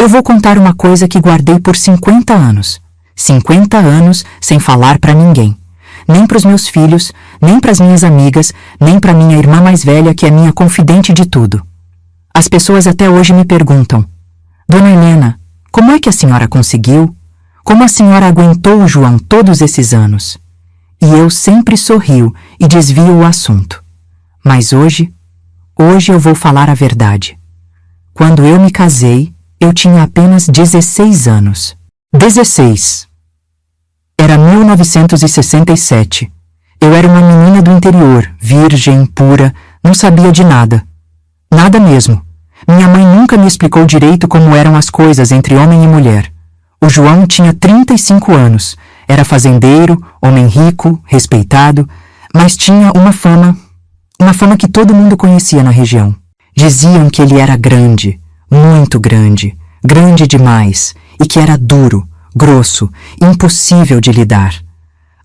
Eu vou contar uma coisa que guardei por 50 anos. 50 anos sem falar para ninguém. Nem para os meus filhos, nem para as minhas amigas, nem para minha irmã mais velha, que é minha confidente de tudo. As pessoas até hoje me perguntam: Dona Helena, como é que a senhora conseguiu? Como a senhora aguentou o João todos esses anos? E eu sempre sorrio e desvio o assunto. Mas hoje eu vou falar a verdade. Quando eu me casei, eu tinha apenas 16 anos. 16. Era 1967. Eu era uma menina do interior, virgem, pura, não sabia de nada. Nada mesmo. Minha mãe nunca me explicou direito como eram as coisas entre homem e mulher. O João tinha 35 anos, era fazendeiro, homem rico, respeitado, mas tinha uma fama que todo mundo conhecia na região. Diziam que ele era grande, muito grande, grande demais, e que era duro, grosso, impossível de lidar.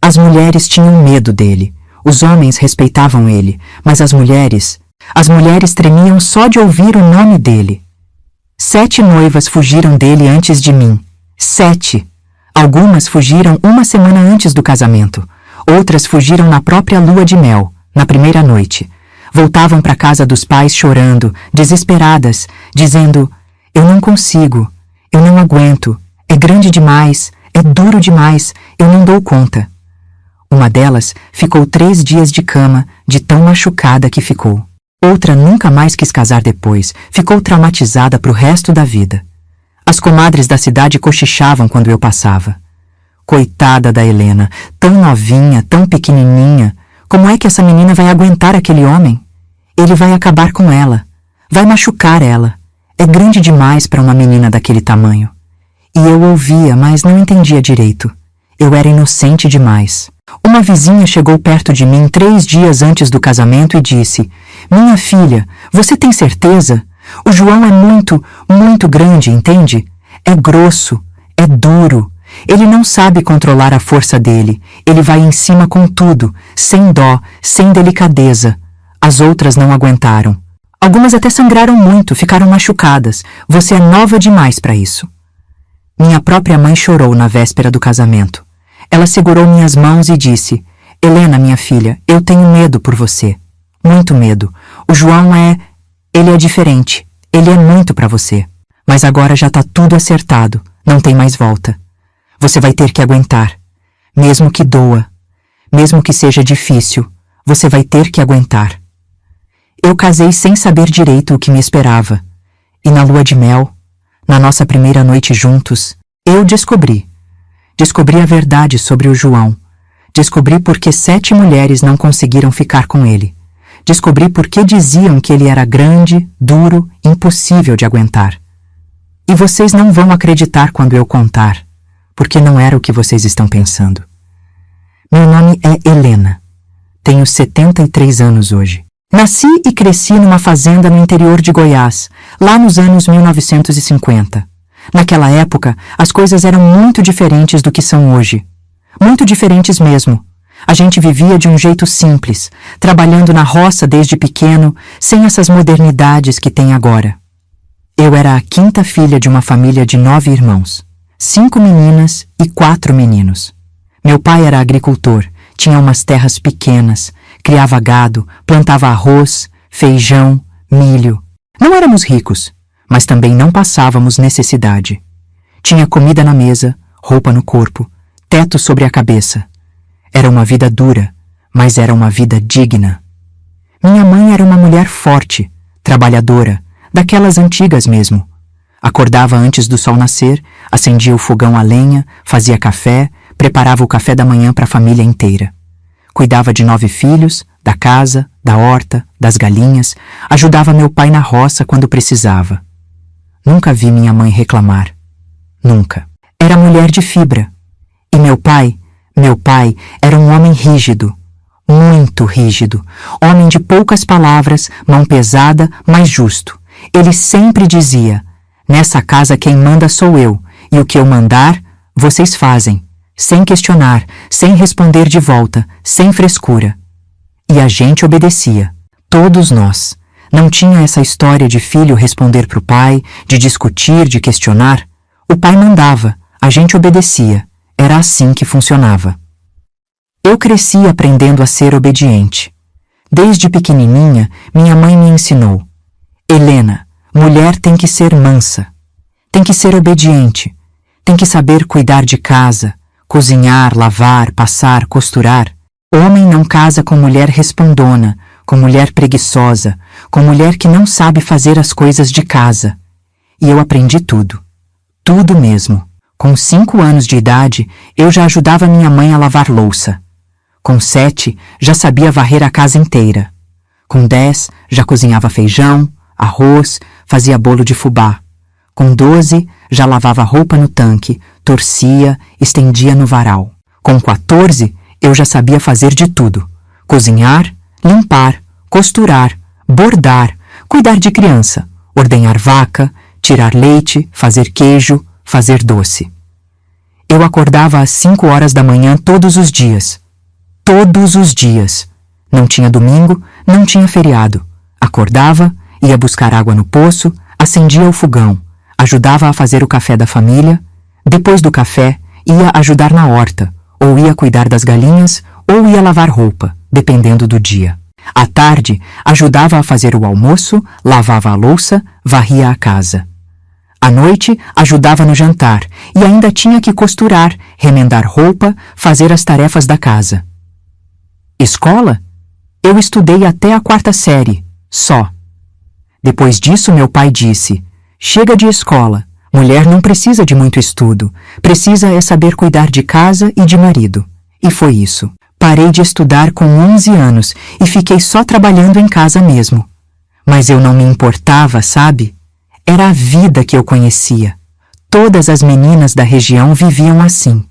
As mulheres tinham medo dele, os homens respeitavam ele, mas as mulheres tremiam só de ouvir o nome dele. 7 noivas fugiram dele antes de mim. 7. Algumas fugiram uma semana antes do casamento. Outras fugiram na própria lua de mel, na primeira noite. Voltavam para casa dos pais chorando, desesperadas, dizendo: eu não consigo, eu não aguento, é grande demais, é duro demais, eu não dou conta. Uma delas ficou 3 dias de cama, de tão machucada que ficou. Outra nunca mais quis casar depois, ficou traumatizada pro resto da vida. As comadres da cidade cochichavam quando eu passava. Coitada da Helena, tão novinha, tão pequenininha, como é que essa menina vai aguentar aquele homem? Ele vai acabar com ela, vai machucar ela. É grande demais para uma menina daquele tamanho. E eu ouvia, mas não entendia direito. Eu era inocente demais. Uma vizinha chegou perto de mim 3 dias antes do casamento e disse: minha filha, você tem certeza? O João é muito, muito grande, entende? É grosso, é duro. Ele não sabe controlar a força dele. Ele vai em cima com tudo, sem dó, sem delicadeza. As outras não aguentaram. Algumas até sangraram muito, ficaram machucadas. Você é nova demais para isso. Minha própria mãe chorou na véspera do casamento. Ela segurou minhas mãos e disse: Helena, minha filha, eu tenho medo por você. Muito medo. O João ele é diferente. Ele é muito para você. Mas agora já tá tudo acertado. Não tem mais volta. Você vai ter que aguentar. Mesmo que doa. Mesmo que seja difícil. Você vai ter que aguentar. Eu casei sem saber direito o que me esperava. E na lua de mel, na nossa primeira noite juntos, eu descobri. Descobri a verdade sobre o João. Descobri por que 7 mulheres não conseguiram ficar com ele. Descobri por que diziam que ele era grande, duro, impossível de aguentar. E vocês não vão acreditar quando eu contar, porque não era o que vocês estão pensando. Meu nome é Helena. Tenho 73 anos hoje. Nasci e cresci numa fazenda no interior de Goiás, lá nos anos 1950. Naquela época, as coisas eram muito diferentes do que são hoje. Muito diferentes mesmo. A gente vivia de um jeito simples, trabalhando na roça desde pequeno, sem essas modernidades que tem agora. Eu era a 5ª filha de uma família de 9 irmãos. 5 meninas e 4 meninos. Meu pai era agricultor, tinha umas terras pequenas, criava gado, plantava arroz, feijão, milho. Não éramos ricos, mas também não passávamos necessidade. Tinha comida na mesa, roupa no corpo, teto sobre a cabeça. Era uma vida dura, mas era uma vida digna. Minha mãe era uma mulher forte, trabalhadora, daquelas antigas mesmo. Acordava antes do sol nascer, acendia o fogão a lenha, fazia café, preparava o café da manhã para a família inteira. Cuidava de 9 filhos, da casa, da horta, das galinhas, ajudava meu pai na roça quando precisava. Nunca vi minha mãe reclamar. Nunca. Era mulher de fibra. E meu pai era um homem rígido, muito rígido, homem de poucas palavras, mão pesada, mas justo. Ele sempre dizia: nessa casa quem manda sou eu, e o que eu mandar, vocês fazem, sem questionar, sem responder de volta, sem frescura. E a gente obedecia, todos nós. Não tinha essa história de filho responder para o pai, de discutir, de questionar. O pai mandava, a gente obedecia. Era assim que funcionava. Eu cresci aprendendo a ser obediente. Desde pequenininha, minha mãe me ensinou: Helena, mulher tem que ser mansa, tem que ser obediente, tem que saber cuidar de casa, cozinhar, lavar, passar, costurar. Homem não casa com mulher respondona, com mulher preguiçosa, com mulher que não sabe fazer as coisas de casa. E eu aprendi tudo. Tudo mesmo. Com 5 anos de idade, eu já ajudava minha mãe a lavar louça. Com 7, já sabia varrer a casa inteira. Com 10, já cozinhava feijão, arroz, fazia bolo de fubá. Com 12, já lavava roupa no tanque, torcia, estendia no varal. Com 14, eu já sabia fazer de tudo: cozinhar, limpar, costurar, bordar, cuidar de criança, ordenhar vaca, tirar leite, fazer queijo, fazer doce. Eu acordava às 5 horas da manhã todos os dias. Todos os dias. Não tinha domingo, não tinha feriado. Acordava, ia buscar água no poço, acendia o fogão, ajudava a fazer o café da família. Depois do café, ia ajudar na horta, ou ia cuidar das galinhas, ou ia lavar roupa, dependendo do dia. À tarde, ajudava a fazer o almoço, lavava a louça, varria a casa. À noite, ajudava no jantar e ainda tinha que costurar, remendar roupa, fazer as tarefas da casa. Escola? Eu estudei até a 4ª série, só. Depois disso, meu pai disse: chega de escola, mulher não precisa de muito estudo, precisa é saber cuidar de casa e de marido. E foi isso. Parei de estudar com 11 anos e fiquei só trabalhando em casa mesmo. Mas eu não me importava, sabe? Era a vida que eu conhecia. Todas as meninas da região viviam assim.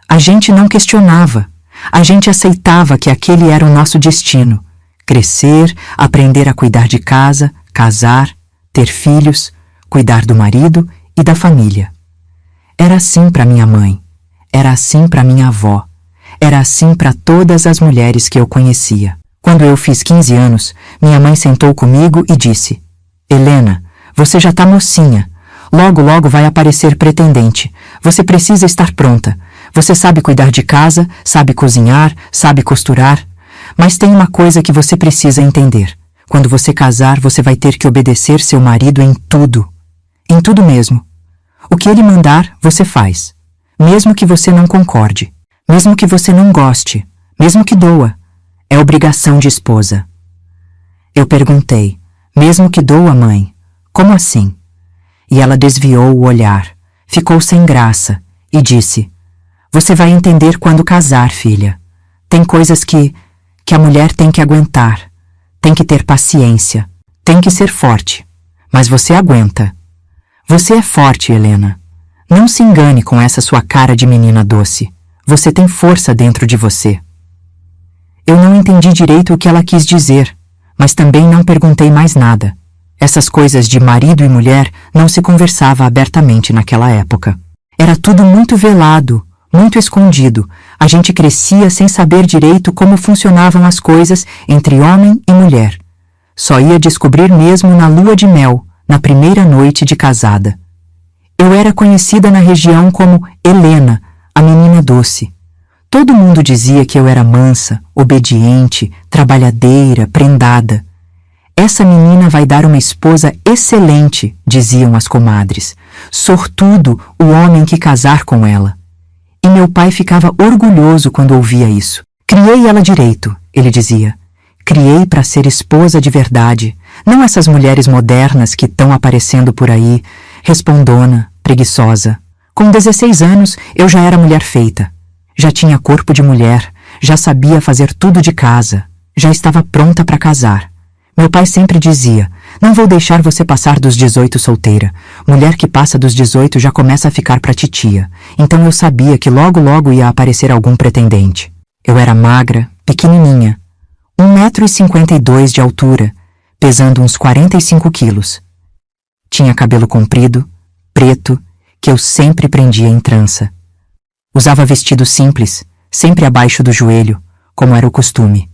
A gente não questionava. A gente aceitava que aquele era o nosso destino. Crescer, aprender a cuidar de casa, casar, ter filhos, cuidar do marido e da família. Era assim para minha mãe. Era assim para minha avó. Era assim para todas as mulheres que eu conhecia. Quando eu fiz 15 anos, minha mãe sentou comigo e disse: Helena, você já tá mocinha. Logo, logo vai aparecer pretendente. Você precisa estar pronta. Você sabe cuidar de casa, sabe cozinhar, sabe costurar. Mas tem uma coisa que você precisa entender. Quando você casar, você vai ter que obedecer seu marido em tudo. Em tudo mesmo. O que ele mandar, você faz. Mesmo que você não concorde. Mesmo que você não goste. Mesmo que doa. É obrigação de esposa. Eu perguntei: mesmo que doa, mãe? Como assim? E ela desviou o olhar, ficou sem graça e disse: você vai entender quando casar, filha. Tem coisas que a mulher tem que aguentar, tem que ter paciência, tem que ser forte. Mas você aguenta. Você é forte, Helena. Não se engane com essa sua cara de menina doce. Você tem força dentro de você. Eu não entendi direito o que ela quis dizer, mas também não perguntei mais nada. Essas coisas de marido e mulher não se conversava abertamente naquela época. Era tudo muito velado, muito escondido. A gente crescia sem saber direito como funcionavam as coisas entre homem e mulher. Só ia descobrir mesmo na lua de mel, na primeira noite de casada. Eu era conhecida na região como Helena, a menina doce. Todo mundo dizia que eu era mansa, obediente, trabalhadeira, prendada. Essa menina vai dar uma esposa excelente, diziam as comadres. Sortudo o homem que casar com ela. E meu pai ficava orgulhoso quando ouvia isso. Criei ela direito, ele dizia. Criei para ser esposa de verdade, não essas mulheres modernas que estão aparecendo por aí, respondona, preguiçosa. Com 16 anos, eu já era mulher feita. Já tinha corpo de mulher, já sabia fazer tudo de casa, já estava pronta para casar. Meu pai sempre dizia: não vou deixar você passar dos 18 solteira. Mulher que passa dos 18 já começa a ficar pra titia. Então eu sabia que logo logo ia aparecer algum pretendente. Eu era magra, pequenininha, 1,52 m de altura, pesando uns 45 quilos. Tinha cabelo comprido, preto, que eu sempre prendia em trança. Usava vestido simples, sempre abaixo do joelho, como era o costume.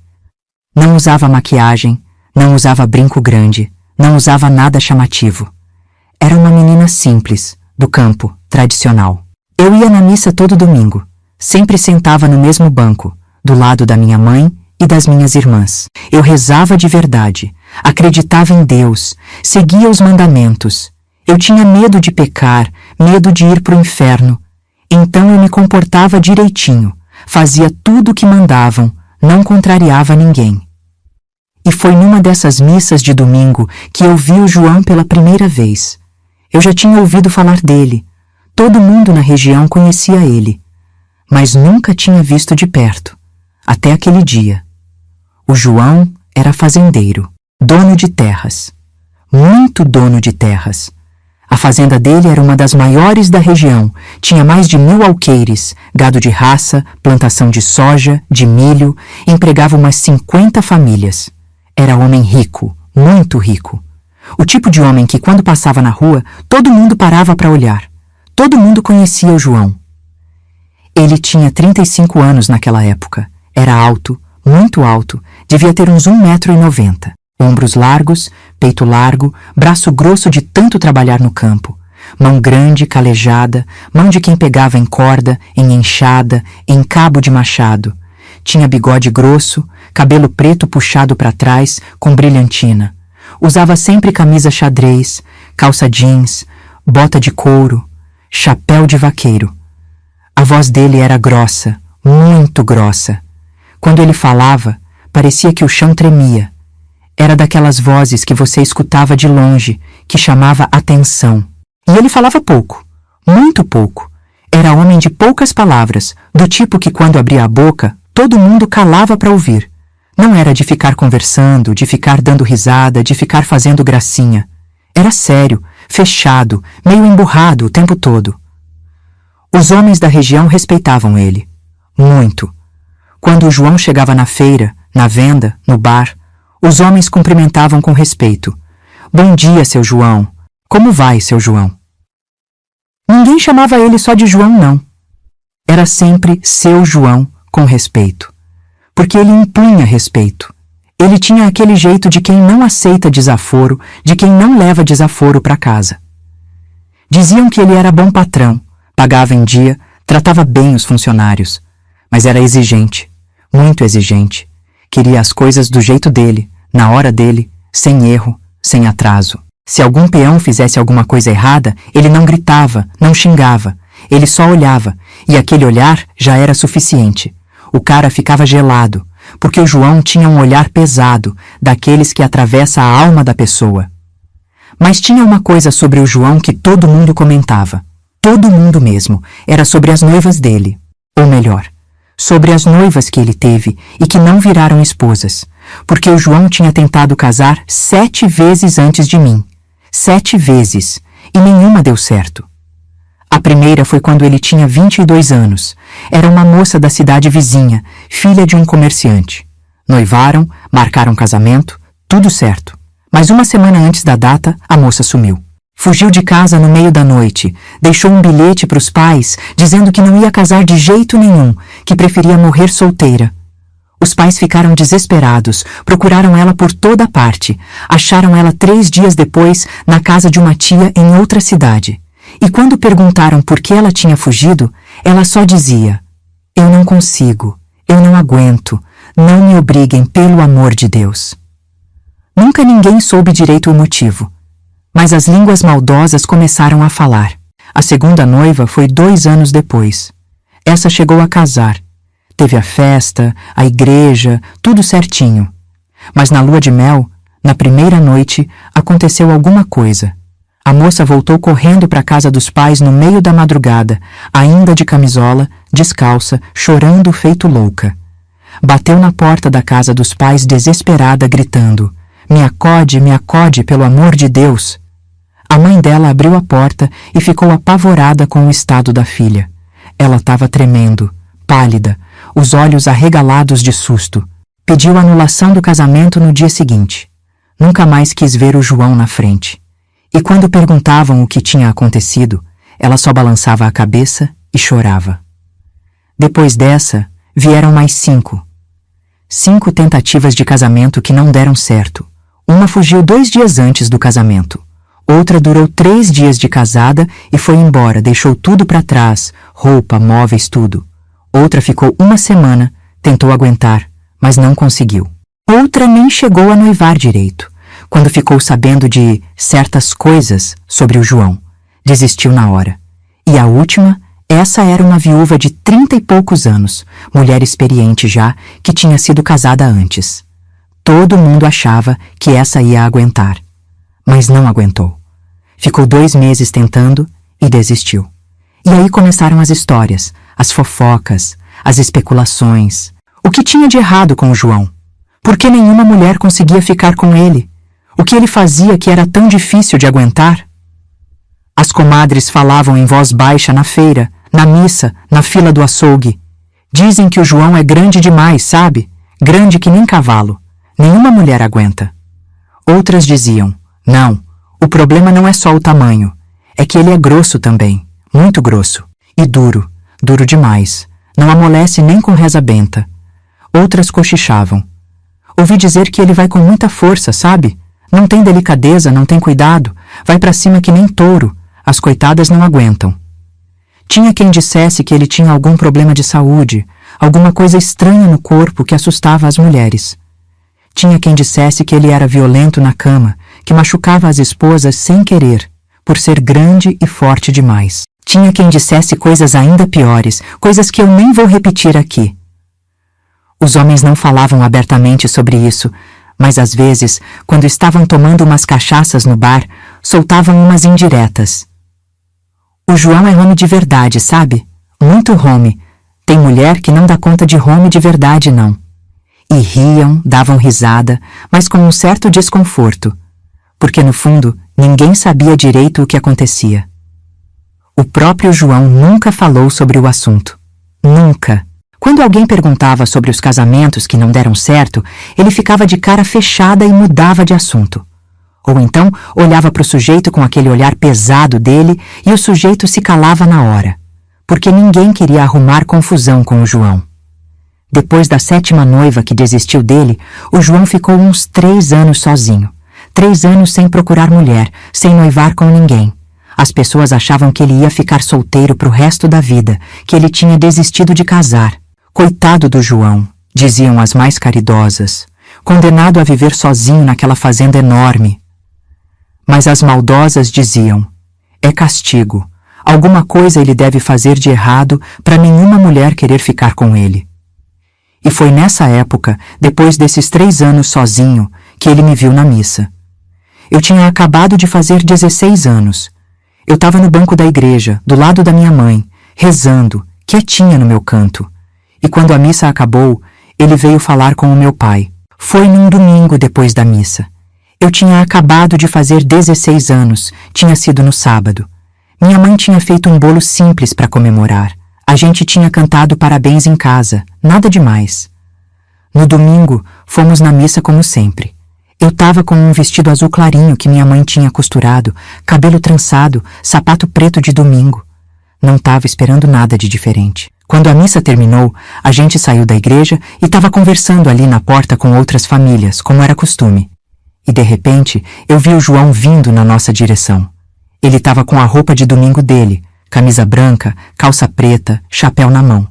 Não usava maquiagem, não usava brinco grande, Não usava nada chamativo. Era uma menina simples, do campo, tradicional. Eu ia na missa todo domingo. Sempre sentava no mesmo banco, do lado da minha mãe e das minhas irmãs. Eu rezava de verdade, acreditava em Deus, seguia os mandamentos. Eu tinha medo de pecar, medo de ir para o inferno. Então eu me comportava direitinho, fazia tudo o que mandavam, não contrariava ninguém. E foi numa dessas missas de domingo que eu vi o João pela primeira vez. Eu já tinha ouvido falar dele. Todo mundo na região conhecia ele, mas nunca tinha visto de perto, até aquele dia. O João era fazendeiro, dono de terras, muito dono de terras. A fazenda dele era uma das maiores da região, tinha mais de 1000 alqueires, gado de raça, plantação de soja, de milho, empregava umas 50 famílias. Era homem rico, muito rico. O tipo de homem que quando passava na rua, todo mundo parava para olhar. Todo mundo conhecia o João. Ele tinha 35 anos naquela época. Era alto, muito alto, devia ter uns 1,90 m. Ombros largos, peito largo, braço grosso de tanto trabalhar no campo. Mão grande, calejada, mão de quem pegava em corda, em enxada, em cabo de machado. Tinha bigode grosso, cabelo preto puxado para trás, com brilhantina. Usava sempre camisa xadrez, calça jeans, bota de couro, chapéu de vaqueiro. A voz dele era grossa, muito grossa. Quando ele falava, parecia que o chão tremia. Era daquelas vozes que você escutava de longe, que chamava atenção. E ele falava pouco, muito pouco. Era homem de poucas palavras, do tipo que quando abria a boca, todo mundo calava para ouvir. Não era de ficar conversando, de ficar dando risada, de ficar fazendo gracinha. Era sério, fechado, meio emburrado o tempo todo. Os homens da região respeitavam ele. Muito. Quando o João chegava na feira, na venda, no bar, os homens cumprimentavam com respeito. Bom dia, seu João. Como vai, seu João? Ninguém chamava ele só de João, não. Era sempre seu João, com respeito. Porque ele impunha respeito. Ele tinha aquele jeito de quem não aceita desaforo, de quem não leva desaforo para casa. Diziam que ele era bom patrão, pagava em dia, tratava bem os funcionários. Mas era exigente, muito exigente. Queria as coisas do jeito dele, na hora dele, sem erro, sem atraso. Se algum peão fizesse alguma coisa errada, ele não gritava, não xingava. Ele só olhava, e aquele olhar já era suficiente. O cara ficava gelado, porque o João tinha um olhar pesado, daqueles que atravessa a alma da pessoa. Mas tinha uma coisa sobre o João que todo mundo comentava. Todo mundo mesmo. Era sobre as noivas dele. Ou melhor, sobre as noivas que ele teve e que não viraram esposas, porque o João tinha tentado casar 7 vezes antes de mim. 7 vezes, e nenhuma deu certo. A primeira foi quando ele tinha 22 anos. Era uma moça da cidade vizinha, filha de um comerciante. Noivaram, marcaram casamento, tudo certo. Mas uma semana antes da data, a moça sumiu. Fugiu de casa no meio da noite, deixou um bilhete para os pais dizendo que não ia casar de jeito nenhum, que preferia morrer solteira. Os pais ficaram desesperados, procuraram ela por toda parte, acharam ela 3 dias depois na casa de uma tia em outra cidade. E quando perguntaram por que ela tinha fugido, ela só dizia: "Eu não consigo, eu não aguento, não me obriguem pelo amor de Deus." Nunca ninguém soube direito o motivo. Mas as línguas maldosas começaram a falar. A segunda noiva foi 2 anos depois. Essa chegou a casar. Teve a festa, a igreja, tudo certinho. Mas na lua de mel, na primeira noite, aconteceu alguma coisa. A moça voltou correndo para a casa dos pais no meio da madrugada, ainda de camisola, descalça, chorando feito louca. Bateu na porta da casa dos pais desesperada, gritando: me acode, pelo amor de Deus." A mãe dela abriu a porta e ficou apavorada com o estado da filha. Ela estava tremendo, pálida, os olhos arregalados de susto. Pediu anulação do casamento no dia seguinte. Nunca mais quis ver o João na frente. E quando perguntavam o que tinha acontecido, ela só balançava a cabeça e chorava. Depois dessa, vieram mais 5. 5 tentativas de casamento que não deram certo. Uma fugiu 2 dias antes do casamento. Outra durou 3 dias de casada e foi embora, deixou tudo para trás, roupa, móveis, tudo. Outra ficou 1 semana, tentou aguentar, mas não conseguiu. Outra nem chegou a noivar direito. Quando ficou sabendo de certas coisas sobre o João, desistiu na hora. E a última, essa era uma viúva de 30 e poucos anos, mulher experiente já, que tinha sido casada antes. Todo mundo achava que essa ia aguentar, mas não aguentou. Ficou 2 meses tentando e desistiu. E aí começaram as histórias, as fofocas, as especulações. O que tinha de errado com o João? Por que nenhuma mulher conseguia ficar com ele? O que ele fazia que era tão difícil de aguentar? As comadres falavam em voz baixa na feira, na missa, na fila do açougue. Dizem que o João é grande demais, sabe? Grande que nem cavalo. Nenhuma mulher aguenta. Outras diziam, não, o problema não é só o tamanho. É que ele é grosso também, muito grosso. E duro, duro demais. Não amolece nem com reza benta. Outras cochichavam. Ouvi dizer que ele vai com muita força, sabe? Não tem delicadeza, não tem cuidado. Vai pra cima que nem touro. As coitadas não aguentam. Tinha quem dissesse que ele tinha algum problema de saúde, alguma coisa estranha no corpo que assustava as mulheres. Tinha quem dissesse que ele era violento na cama, que machucava as esposas sem querer, por ser grande e forte demais. Tinha quem dissesse coisas ainda piores, coisas que eu nem vou repetir aqui. Os homens não falavam abertamente sobre isso, mas às vezes, quando estavam tomando umas cachaças no bar, soltavam umas indiretas. O João é homem de verdade, sabe? Muito homem. Tem mulher que não dá conta de homem de verdade, não. E riam, davam risada, mas com um certo desconforto, porque no fundo ninguém sabia direito o que acontecia. O próprio João nunca falou sobre o assunto. Nunca. Quando alguém perguntava sobre os casamentos que não deram certo, ele ficava de cara fechada e mudava de assunto. Ou então olhava para o sujeito com aquele olhar pesado dele e o sujeito se calava na hora, porque ninguém queria arrumar confusão com o João. Depois da 7ª noiva que desistiu dele, o João ficou uns 3 anos sozinho. 3 anos sem procurar mulher, sem noivar com ninguém. As pessoas achavam que ele ia ficar solteiro pro resto da vida, que ele tinha desistido de casar. Coitado do João, diziam as mais caridosas, condenado a viver sozinho naquela fazenda enorme. Mas as maldosas diziam, é castigo, alguma coisa ele deve fazer de errado para nenhuma mulher querer ficar com ele. E foi nessa época, depois desses 3 anos sozinho, que ele me viu na missa. Eu tinha acabado de fazer 16 anos. Eu estava no banco da igreja, do lado da minha mãe, rezando, quietinha no meu canto. E quando a missa acabou, ele veio falar com o meu pai. Foi num domingo depois da missa. Eu tinha acabado de fazer 16 anos, tinha sido no sábado. Minha mãe tinha feito um bolo simples para comemorar. A gente tinha cantado parabéns em casa, nada demais. No domingo, fomos na missa como sempre. Eu estava com um vestido azul clarinho que minha mãe tinha costurado, cabelo trançado, sapato preto de domingo. Não estava esperando nada de diferente. Quando a missa terminou, a gente saiu da igreja e estava conversando ali na porta com outras famílias, como era costume. E de repente, eu vi o João vindo na nossa direção. Ele estava com a roupa de domingo dele, camisa branca, calça preta, chapéu na mão.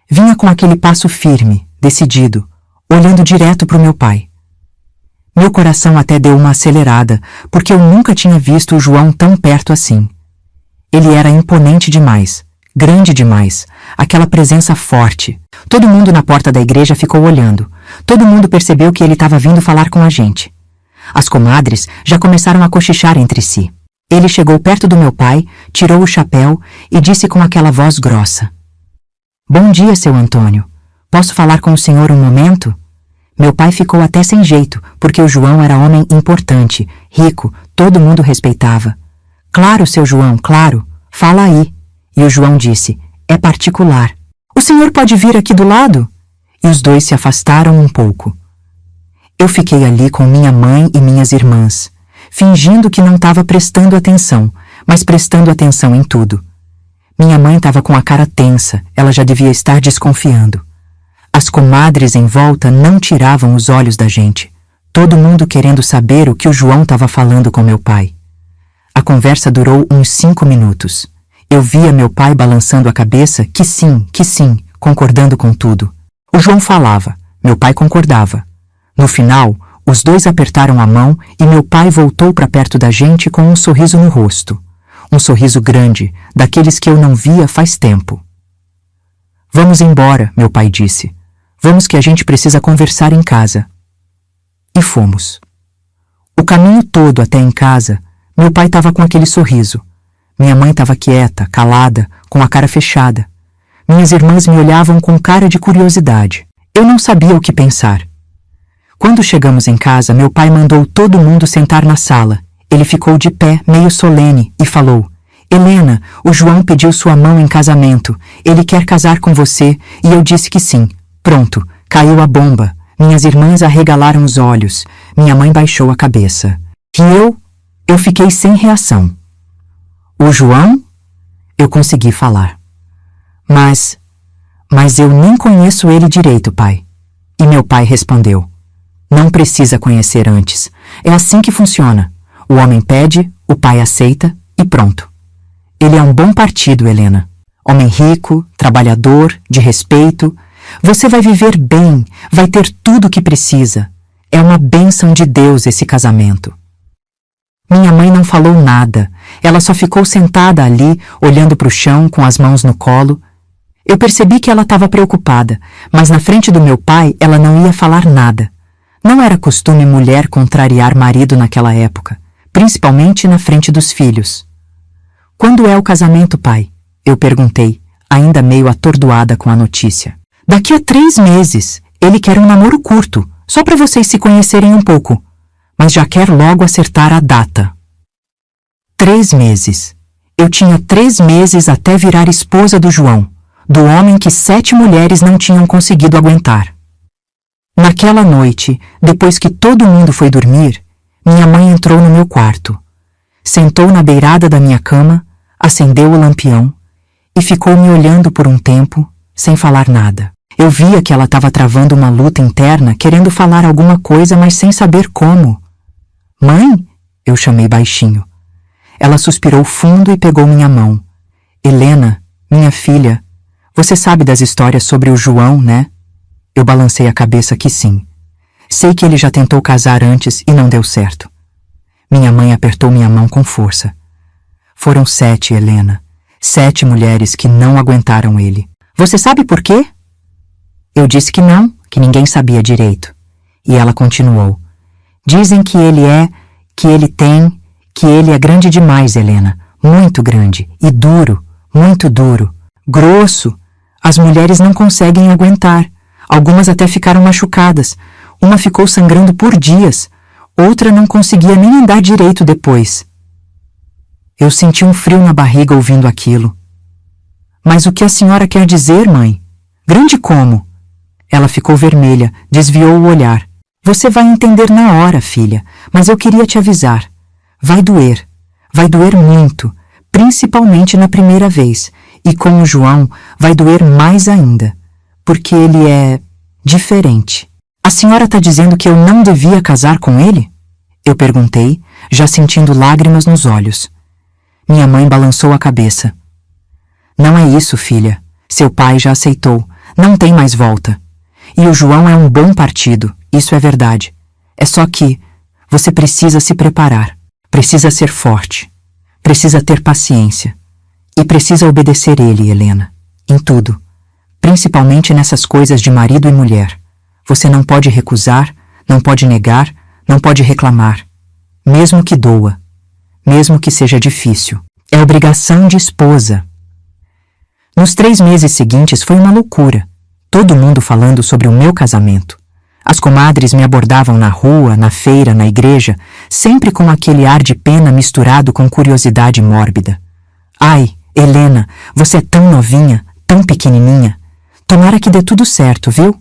Vinha com aquele passo firme, decidido, olhando direto para o meu pai. Meu coração até deu uma acelerada, porque eu nunca tinha visto o João tão perto assim. Ele era imponente demais, grande demais, aquela presença forte. Todo mundo na porta da igreja ficou olhando. Todo mundo percebeu que ele estava vindo falar com a gente. As comadres já começaram a cochichar entre si. Ele chegou perto do meu pai, tirou o chapéu e disse com aquela voz grossa. Bom dia, seu Antônio. Posso falar com o senhor um momento? Meu pai ficou até sem jeito, porque o João era homem importante, rico, todo mundo respeitava. Claro, seu João, claro. Fala aí. E o João disse, é particular. O senhor pode vir aqui do lado? E os dois se afastaram um pouco. Eu fiquei ali com minha mãe e minhas irmãs, fingindo que não estava prestando atenção, mas prestando atenção em tudo. Minha mãe estava com a cara tensa, ela já devia estar desconfiando. As comadres em volta não tiravam os olhos da gente. Todo mundo querendo saber o que o João estava falando com meu pai. A conversa durou uns 5 minutos. Eu via meu pai balançando a cabeça que sim, concordando com tudo. O João falava, meu pai concordava. No final, os dois apertaram a mão e meu pai voltou para perto da gente com um sorriso no rosto. Um sorriso grande, daqueles que eu não via faz tempo. Vamos embora, meu pai disse. Vamos que a gente precisa conversar em casa. E fomos. O caminho todo até em casa, meu pai estava com aquele sorriso. Minha mãe estava quieta, calada, com a cara fechada. Minhas irmãs me olhavam com cara de curiosidade. Eu não sabia o que pensar. Quando chegamos em casa, meu pai mandou todo mundo sentar na sala. Ele ficou de pé, meio solene, e falou: Helena, o João pediu sua mão em casamento. Ele quer casar com você, e eu disse que sim. Pronto, caiu a bomba. Minhas irmãs arregalaram os olhos. Minha mãe baixou a cabeça. E eu fiquei sem reação. O João? Eu consegui falar. Mas eu nem conheço ele direito, pai. E meu pai respondeu: Não precisa conhecer antes. É assim que funciona. O homem pede, o pai aceita e pronto. Ele é um bom partido, Helena. Homem rico, trabalhador, de respeito. Você vai viver bem, vai ter tudo o que precisa. É uma bênção de Deus esse casamento. Minha mãe não falou nada. Ela só ficou sentada ali, olhando para o chão, com as mãos no colo. Eu percebi que ela estava preocupada, mas na frente do meu pai ela não ia falar nada. Não era costume mulher contrariar marido naquela época, principalmente na frente dos filhos. Quando é o casamento, pai? Eu perguntei, ainda meio atordoada com a notícia. Daqui a 3 meses. Ele quer um namoro curto, só para vocês se conhecerem um pouco. Mas já quer logo acertar a data. 3 meses. Eu tinha 3 meses até virar esposa do João, do homem que 7 mulheres não tinham conseguido aguentar. Naquela noite, depois que todo mundo foi dormir, minha mãe entrou no meu quarto. Sentou na beirada da minha cama, acendeu o lampião e ficou me olhando por um tempo, sem falar nada. Eu via que ela estava travando uma luta interna, querendo falar alguma coisa, mas sem saber como. Mãe? Eu chamei baixinho. Ela suspirou fundo e pegou minha mão. Helena, minha filha, você sabe das histórias sobre o João, né? Eu balancei a cabeça que sim. Sei que ele já tentou casar antes e não deu certo. Minha mãe apertou minha mão com força. Foram 7, Helena. 7 mulheres que não aguentaram ele. Você sabe por quê? Eu disse que não, que ninguém sabia direito. E ela continuou. Dizem que ele é grande demais, Helena. Muito grande. E duro, muito duro. Grosso. As mulheres não conseguem aguentar. Algumas até ficaram machucadas. Uma ficou sangrando por dias. Outra não conseguia nem andar direito depois. Eu senti um frio na barriga ouvindo aquilo. Mas o que a senhora quer dizer, mãe? Grande como? Ela ficou vermelha, desviou o olhar. Você vai entender na hora, filha, mas eu queria te avisar. Vai doer muito, principalmente na primeira vez. E com o João vai doer mais ainda, porque ele é diferente. A senhora está dizendo que eu não devia casar com ele? Eu perguntei, já sentindo lágrimas nos olhos. Minha mãe balançou a cabeça. Não é isso, filha. Seu pai já aceitou. Não tem mais volta. E o João é um bom partido, isso é verdade. É só que você precisa se preparar. Precisa ser forte. Precisa ter paciência. E precisa obedecer ele, Helena. Em tudo. Principalmente nessas coisas de marido e mulher. Você não pode recusar, não pode negar, não pode reclamar. Mesmo que doa. Mesmo que seja difícil. É obrigação de esposa. Nos 3 meses seguintes foi uma loucura. Todo mundo falando sobre o meu casamento. As comadres me abordavam na rua, na feira, na igreja, sempre com aquele ar de pena misturado com curiosidade mórbida. Ai, Helena, você é tão novinha, tão pequenininha. Tomara que dê tudo certo, viu?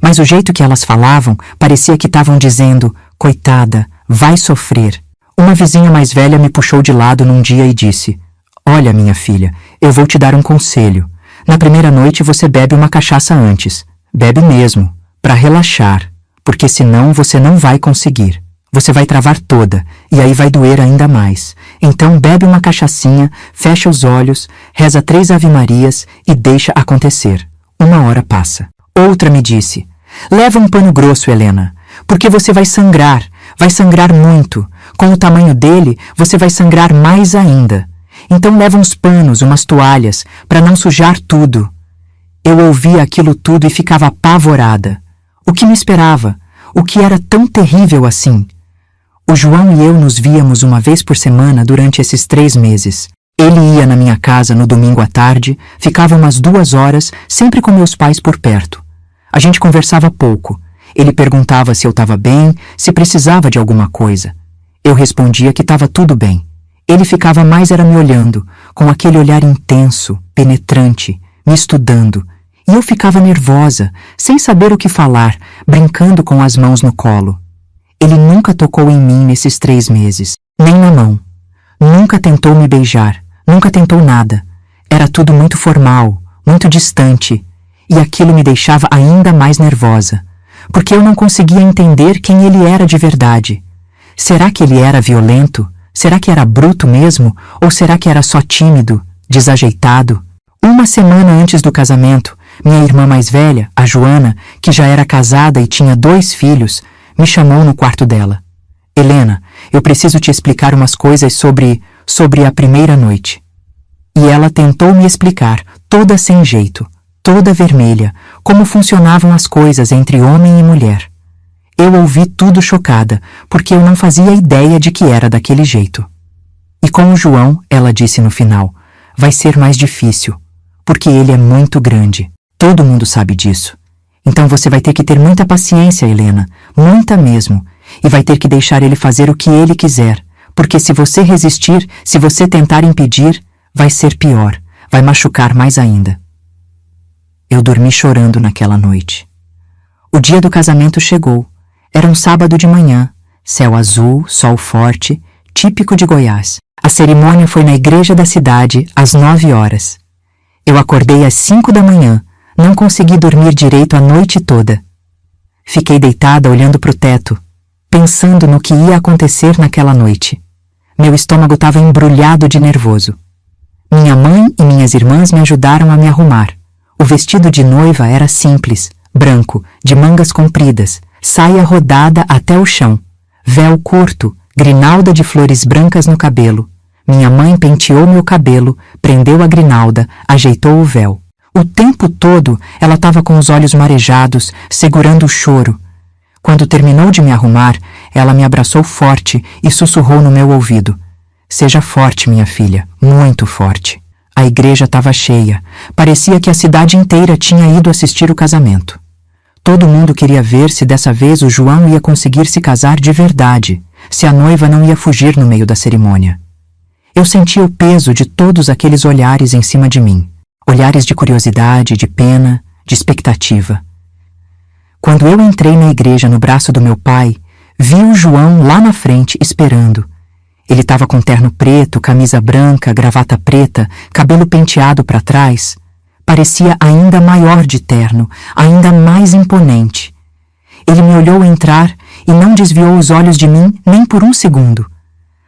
Mas o jeito que elas falavam parecia que estavam dizendo, coitada, vai sofrer. Uma vizinha mais velha me puxou de lado num dia e disse, olha, minha filha, eu vou te dar um conselho. Na primeira noite você bebe uma cachaça antes. Bebe mesmo, para relaxar. porque senão você não vai conseguir. Você vai travar toda, e aí vai doer ainda mais. Então bebe uma cachaçinha, fecha os olhos, reza 3 ave-marias e deixa acontecer. 1 hora passa. Outra me disse: leva um pano grosso, Helena, porque você vai sangrar muito. Com o tamanho dele, você vai sangrar mais ainda. Então leva uns panos, umas toalhas, para não sujar tudo. Eu ouvia aquilo tudo e ficava apavorada. O que me esperava? O que era tão terrível assim? O João e eu nos víamos uma vez por semana durante esses 3 meses. Ele ia na minha casa no domingo à tarde, ficava umas 2 horas, sempre com meus pais por perto. A gente conversava pouco. Ele perguntava se eu estava bem, se precisava de alguma coisa. Eu respondia que estava tudo bem. Ele ficava mais era me olhando, com aquele olhar intenso, penetrante, me estudando, e eu ficava nervosa, sem saber o que falar, brincando com as mãos no colo. Ele nunca tocou em mim nesses 3 meses, nem na mão. Nunca tentou me beijar, nunca tentou nada. Era tudo muito formal, muito distante, e aquilo me deixava ainda mais nervosa, porque eu não conseguia entender quem ele era de verdade. Será que ele era violento? Será que era bruto mesmo? Ou será que era só tímido, desajeitado? 1 semana antes do casamento, minha irmã mais velha, a Joana, que já era casada e tinha 2 filhos, me chamou no quarto dela. Helena, eu preciso te explicar umas coisas sobre a primeira noite. E ela tentou me explicar, toda sem jeito, toda vermelha, como funcionavam as coisas entre homem e mulher. Eu ouvi tudo chocada, porque eu não fazia ideia de que era daquele jeito. E com o João, ela disse no final, vai ser mais difícil, porque ele é muito grande. Todo mundo sabe disso. Então você vai ter que ter muita paciência, Helena, muita mesmo, e vai ter que deixar ele fazer o que ele quiser, porque se você resistir, se você tentar impedir, vai ser pior, vai machucar mais ainda. Eu dormi chorando naquela noite. O dia do casamento chegou. Era um sábado de manhã, céu azul, sol forte, típico de Goiás. A cerimônia foi na igreja da cidade às 9 horas. Eu acordei às 5 da manhã, não consegui dormir direito a noite toda. Fiquei deitada olhando para o teto, pensando no que ia acontecer naquela noite. Meu estômago estava embrulhado de nervoso. Minha mãe e minhas irmãs me ajudaram a me arrumar. O vestido de noiva era simples, branco, de mangas compridas, saia rodada até o chão, véu curto, grinalda de flores brancas no cabelo. Minha mãe penteou meu cabelo, prendeu a grinalda, ajeitou o véu. O tempo todo ela estava com os olhos marejados, segurando o choro. Quando terminou de me arrumar, ela me abraçou forte e sussurrou no meu ouvido: seja forte, minha filha, muito forte. A igreja estava cheia. Parecia que a cidade inteira tinha ido assistir o casamento. Todo mundo queria ver se dessa vez o João ia conseguir se casar de verdade, se a noiva não ia fugir no meio da cerimônia. Eu sentia o peso de todos aqueles olhares em cima de mim. Olhares de curiosidade, de pena, de expectativa. Quando eu entrei na igreja no braço do meu pai, vi o João lá na frente esperando. Ele estava com terno preto, camisa branca, gravata preta, cabelo penteado para trás. Parecia ainda maior de terno, ainda mais imponente. Ele me olhou entrar e não desviou os olhos de mim nem por um segundo.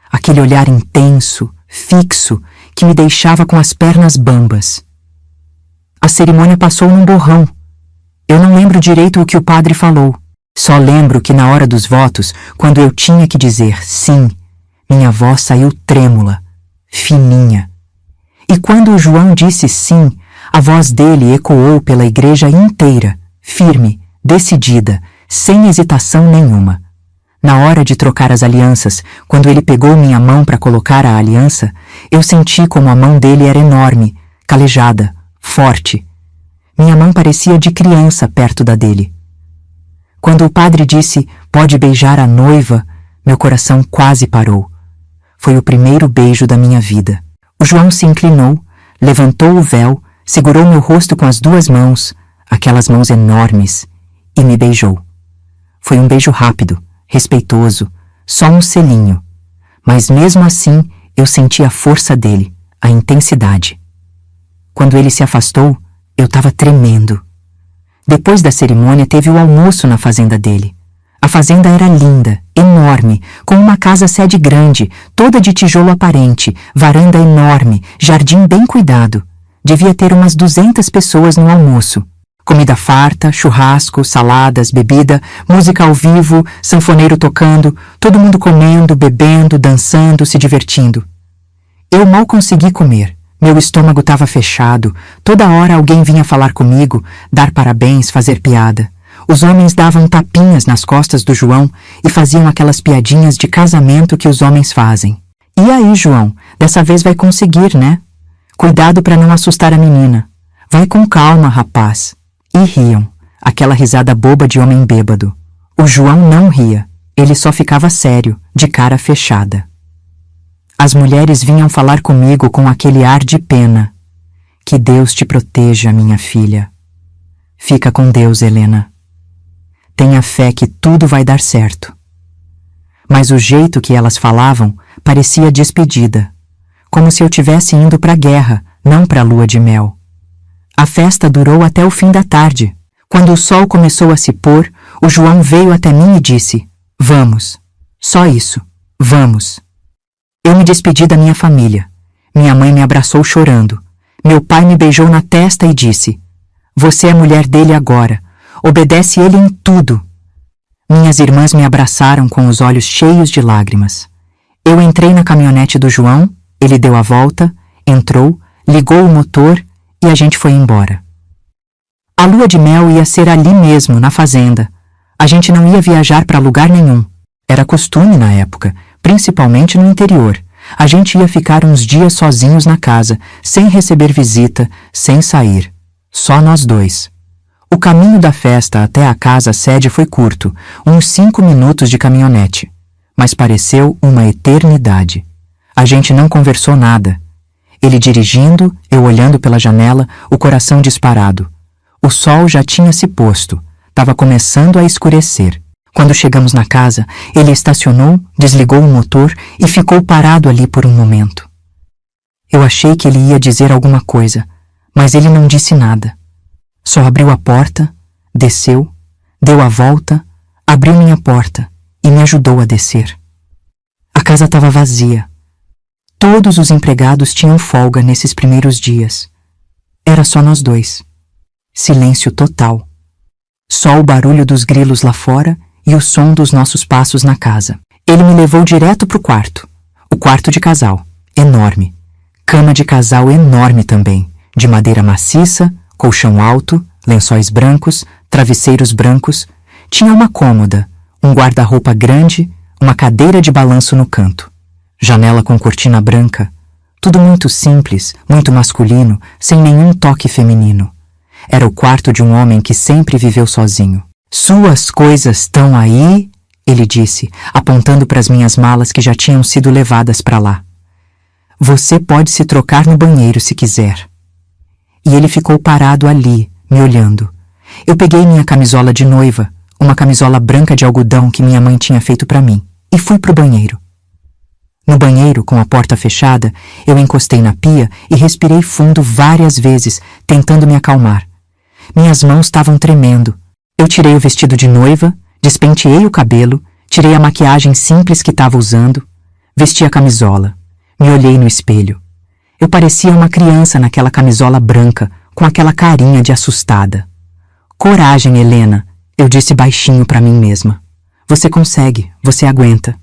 Aquele olhar intenso, fixo, que me deixava com as pernas bambas. A cerimônia passou num borrão. Eu não lembro direito o que o padre falou. Só lembro que na hora dos votos, quando eu tinha que dizer sim, minha voz saiu trêmula, fininha. E quando o João disse sim, a voz dele ecoou pela igreja inteira, firme, decidida, sem hesitação nenhuma. Na hora de trocar as alianças, quando ele pegou minha mão para colocar a aliança, eu senti como a mão dele era enorme, calejada, forte. Minha mão parecia de criança perto da dele. Quando o padre disse, pode beijar a noiva, meu coração quase parou. Foi o primeiro beijo da minha vida. O João se inclinou, levantou o véu, segurou meu rosto com as 2 mãos, aquelas mãos enormes, e me beijou. Foi um beijo rápido, respeitoso, só um selinho. Mas mesmo assim, eu senti a força dele, a intensidade. Quando ele se afastou, eu estava tremendo. Depois da cerimônia, teve o almoço na fazenda dele. fazenda era linda, enorme, com uma casa-sede grande, toda de tijolo aparente, varanda enorme, jardim bem cuidado. Devia ter umas 200 pessoas no almoço. Comida farta, churrasco, saladas, bebida, música ao vivo, sanfoneiro tocando, todo mundo comendo, bebendo, dançando, se divertindo. Eu mal consegui comer. Meu estômago estava fechado. Toda hora alguém vinha falar comigo, dar parabéns, fazer piada. Os homens davam tapinhas nas costas do João e faziam aquelas piadinhas de casamento que os homens fazem. E aí, João, dessa vez vai conseguir, né? Cuidado para não assustar a menina. Vai com calma, rapaz. E riam, aquela risada boba de homem bêbado. O João não ria, ele só ficava sério, de cara fechada. As mulheres vinham falar comigo com aquele ar de pena. Que Deus te proteja, minha filha. Fica com Deus, Helena. Tenha fé que tudo vai dar certo. Mas o jeito que elas falavam parecia despedida, como se eu tivesse indo para a guerra, não para a lua de mel. A festa durou até o fim da tarde. Quando o sol começou a se pôr, o João veio até mim e disse: "Vamos." Só isso. Vamos. Eu me despedi da minha família. Minha mãe me abraçou chorando. Meu pai me beijou na testa e disse: "Você é mulher dele agora. Obedece ele em tudo." Minhas irmãs me abraçaram com os olhos cheios de lágrimas. Eu entrei na caminhonete do João, ele deu a volta, entrou, ligou o motor e a gente foi embora. A lua de mel ia ser ali mesmo, na fazenda. A gente não ia viajar para lugar nenhum. Era costume na época, principalmente no interior. A gente ia ficar uns dias sozinhos na casa, sem receber visita, sem sair. Só nós dois. O caminho da festa até a casa-sede foi curto, uns 5 minutos de caminhonete. Mas pareceu uma eternidade. A gente não conversou nada. Ele dirigindo, eu olhando pela janela, o coração disparado. O sol já tinha se posto, estava começando a escurecer. Quando chegamos na casa, ele estacionou, desligou o motor e ficou parado ali por um momento. Eu achei que ele ia dizer alguma coisa, mas ele não disse nada. Só abriu a porta, desceu, deu a volta, abriu minha porta e me ajudou a descer. A casa estava vazia. Todos os empregados tinham folga nesses primeiros dias. Era só nós dois. Silêncio total. Só o barulho dos grilos lá fora e o som dos nossos passos na casa. Ele me levou direto pro quarto. O quarto de casal, enorme. Cama de casal enorme também, de madeira maciça, colchão alto, lençóis brancos, travesseiros brancos. Tinha uma cômoda, um guarda-roupa grande, uma cadeira de balanço no canto. Janela com cortina branca. Tudo muito simples, muito masculino, sem nenhum toque feminino. Era o quarto de um homem que sempre viveu sozinho. "Suas coisas estão aí?" ele disse, apontando para as minhas malas que já tinham sido levadas para lá. "Você pode se trocar no banheiro se quiser." E ele ficou parado ali, me olhando. Eu peguei minha camisola de noiva, uma camisola branca de algodão que minha mãe tinha feito para mim, e fui pro banheiro. No banheiro, com a porta fechada, eu encostei na pia e respirei fundo várias vezes, tentando me acalmar. Minhas mãos estavam tremendo. Eu tirei o vestido de noiva, despenteei o cabelo, tirei a maquiagem simples que estava usando, vesti a camisola, me olhei no espelho. Eu parecia uma criança naquela camisola branca, com aquela carinha de assustada. "Coragem, Helena", eu disse baixinho para mim mesma. "Você consegue, você aguenta."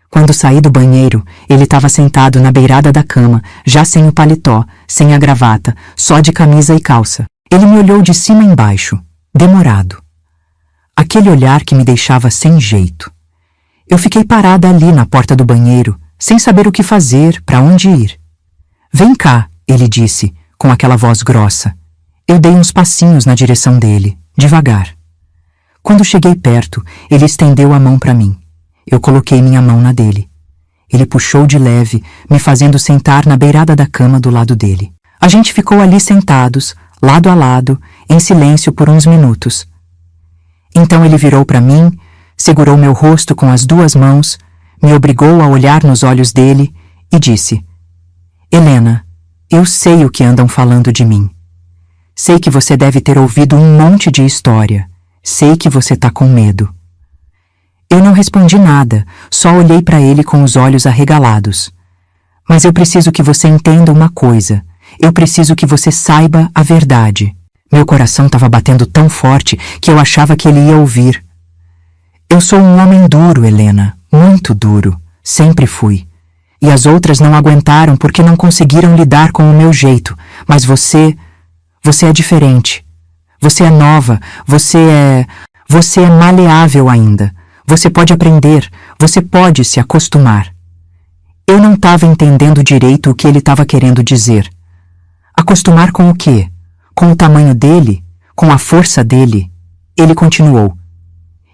Quando saí do banheiro, ele estava sentado na beirada da cama, já sem o paletó, sem a gravata, só de camisa e calça. Ele me olhou de cima embaixo, demorado. Aquele olhar que me deixava sem jeito. Eu fiquei parada ali na porta do banheiro, sem saber o que fazer, para onde ir. "Vem cá", ele disse, com aquela voz grossa. Eu dei uns passinhos na direção dele, devagar. Quando cheguei perto, ele estendeu a mão para mim. Eu coloquei minha mão na dele. Ele puxou de leve, me fazendo sentar na beirada da cama do lado dele. A gente ficou ali sentados, lado a lado, em silêncio por uns minutos. Então ele virou para mim, segurou meu rosto com as 2 mãos, me obrigou a olhar nos olhos dele e disse: "Helena, eu sei o que andam falando de mim. Sei que você deve ter ouvido um monte de história. Sei que você tá com medo. Eu não respondi nada, só olhei para ele com os olhos arregalados. Mas eu preciso que você entenda uma coisa. Eu preciso que você saiba a verdade. Meu coração estava batendo tão forte que eu achava que ele ia ouvir. Eu sou um homem duro, Helena, muito duro. Sempre fui. E as outras não aguentaram porque não conseguiram lidar com o meu jeito. Mas você é diferente. Você é nova, você é maleável ainda. Você pode aprender, você pode se acostumar. Eu não estava entendendo direito o que ele estava querendo dizer. Acostumar com o quê? Com o tamanho dele? Com a força dele? Ele continuou.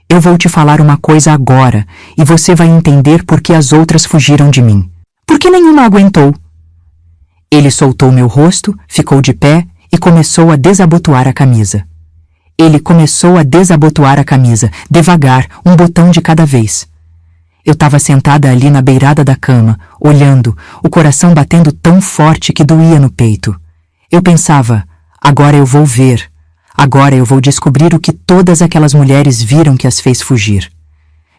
Eu vou te falar uma coisa agora e você vai entender por que as outras fugiram de mim. Por que nenhuma aguentou? Ele soltou meu rosto, ficou de pé e começou a desabotoar a camisa. Ele começou a desabotoar a camisa, devagar, um botão de cada vez. Eu estava sentada ali na beirada da cama, olhando, o coração batendo tão forte que doía no peito. Eu pensava, agora eu vou ver. Agora eu vou descobrir o que todas aquelas mulheres viram que as fez fugir.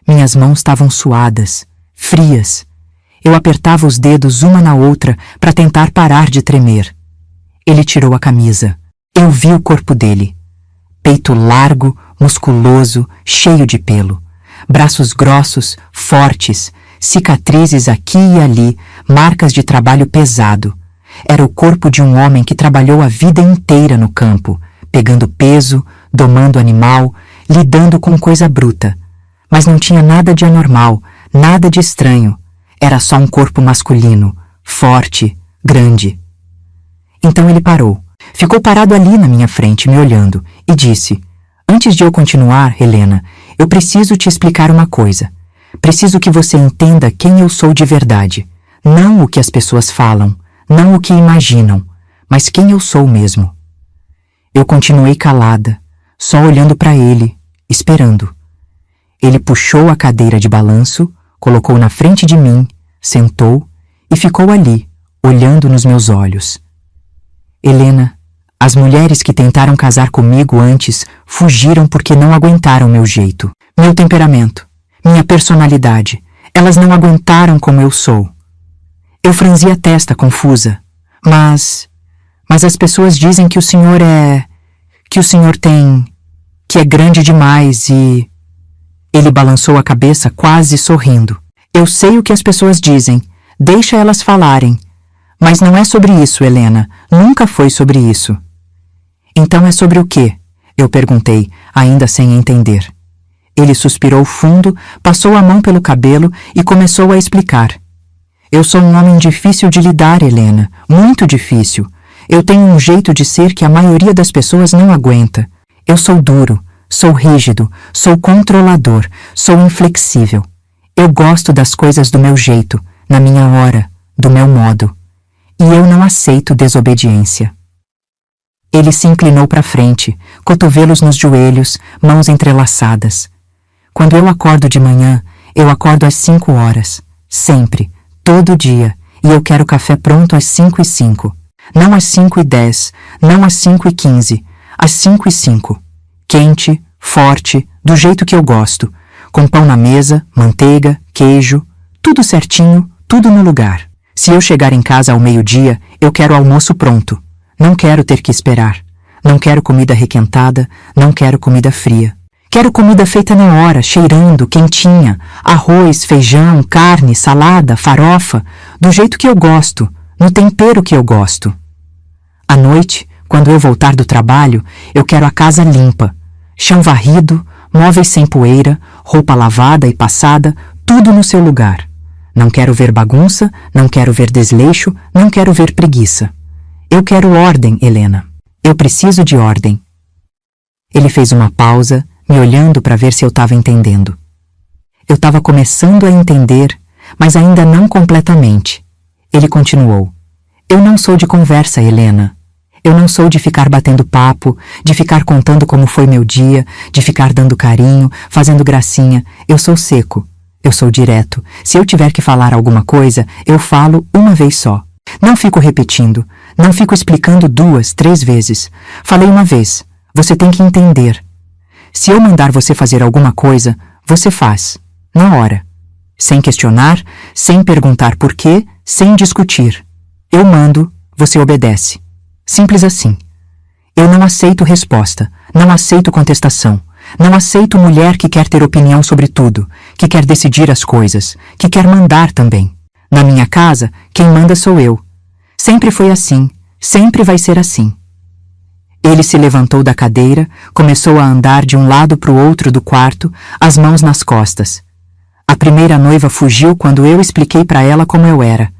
Minhas mãos estavam suadas, frias. Eu apertava os dedos uma na outra para tentar parar de tremer. Ele tirou a camisa. Eu vi o corpo dele. Peito largo, musculoso, cheio de pelo. Braços grossos, fortes, cicatrizes aqui e ali, marcas de trabalho pesado. Era o corpo de um homem que trabalhou a vida inteira no campo, pegando peso, domando animal, lidando com coisa bruta. Mas não tinha nada de anormal, nada de estranho. Era só um corpo masculino, forte, grande. Então ele parou. Ficou parado ali na minha frente, me olhando, e disse: antes de eu continuar, Helena, eu preciso te explicar uma coisa. Preciso que você entenda quem eu sou de verdade. Não o que as pessoas falam, não o que imaginam, mas quem eu sou mesmo. Eu continuei calada, só olhando para ele, esperando. Ele puxou a cadeira de balanço, colocou na frente de mim, sentou e ficou ali, olhando nos meus olhos. Helena, as mulheres que tentaram casar comigo antes fugiram porque não aguentaram meu jeito, meu temperamento, minha personalidade. Elas não aguentaram como eu sou. Eu franzi a testa, confusa. Mas as pessoas dizem que o senhor que é grande demais e... Ele balançou a cabeça quase sorrindo. Eu sei o que as pessoas dizem. Deixa elas falarem. Mas não é sobre isso, Helena. Nunca foi sobre isso. Então é sobre o quê? Eu perguntei, ainda sem entender. Ele suspirou fundo, passou a mão pelo cabelo e começou a explicar. Eu sou um homem difícil de lidar, Helena. Muito difícil. Eu tenho um jeito de ser que a maioria das pessoas não aguenta. Eu sou duro, sou rígido, sou controlador, sou inflexível. Eu gosto das coisas do meu jeito, na minha hora, do meu modo. E eu não aceito desobediência. Ele se inclinou para frente, cotovelos nos joelhos, mãos entrelaçadas. Quando eu acordo de manhã, eu acordo às 5 horas. Sempre, todo dia, e eu quero café pronto às 5:05. Não às 5:10, não às 5:15, às 5:05. Quente, forte, do jeito que eu gosto, com pão na mesa, manteiga, queijo, tudo certinho, tudo no lugar. Se eu chegar em casa ao meio-dia, eu quero almoço pronto. Não quero ter que esperar. Não quero comida requentada, não quero comida fria. Quero comida feita na hora, cheirando, quentinha, arroz, feijão, carne, salada, farofa, do jeito que eu gosto, no tempero que eu gosto. À noite, quando eu voltar do trabalho, eu quero a casa limpa, chão varrido, móveis sem poeira, roupa lavada e passada, tudo no seu lugar. Não quero ver bagunça, não quero ver desleixo, não quero ver preguiça. Eu quero ordem, Helena. Eu preciso de ordem. Ele fez uma pausa, me olhando para ver se eu estava entendendo. Eu estava começando a entender, mas ainda não completamente. Ele continuou. Eu não sou de conversa, Helena. Eu não sou de ficar batendo papo, de ficar contando como foi meu dia, de ficar dando carinho, fazendo gracinha. Eu sou seco. Eu sou direto. Se eu tiver que falar alguma coisa, eu falo uma vez só. Não fico repetindo. Não fico explicando 2, 3 vezes. Falei uma vez. Você tem que entender. Se eu mandar você fazer alguma coisa, você faz. na hora. Sem questionar, sem perguntar por quê, sem discutir. Eu mando, você obedece. Simples assim. Eu não aceito resposta, não aceito contestação, não aceito mulher que quer ter opinião sobre tudo, que quer decidir as coisas, que quer mandar também. Na minha casa, quem manda sou eu. Sempre foi assim, sempre vai ser assim. Ele se levantou da cadeira, começou a andar de um lado para o outro do quarto, as mãos nas costas. A primeira noiva fugiu quando eu expliquei para ela como eu era.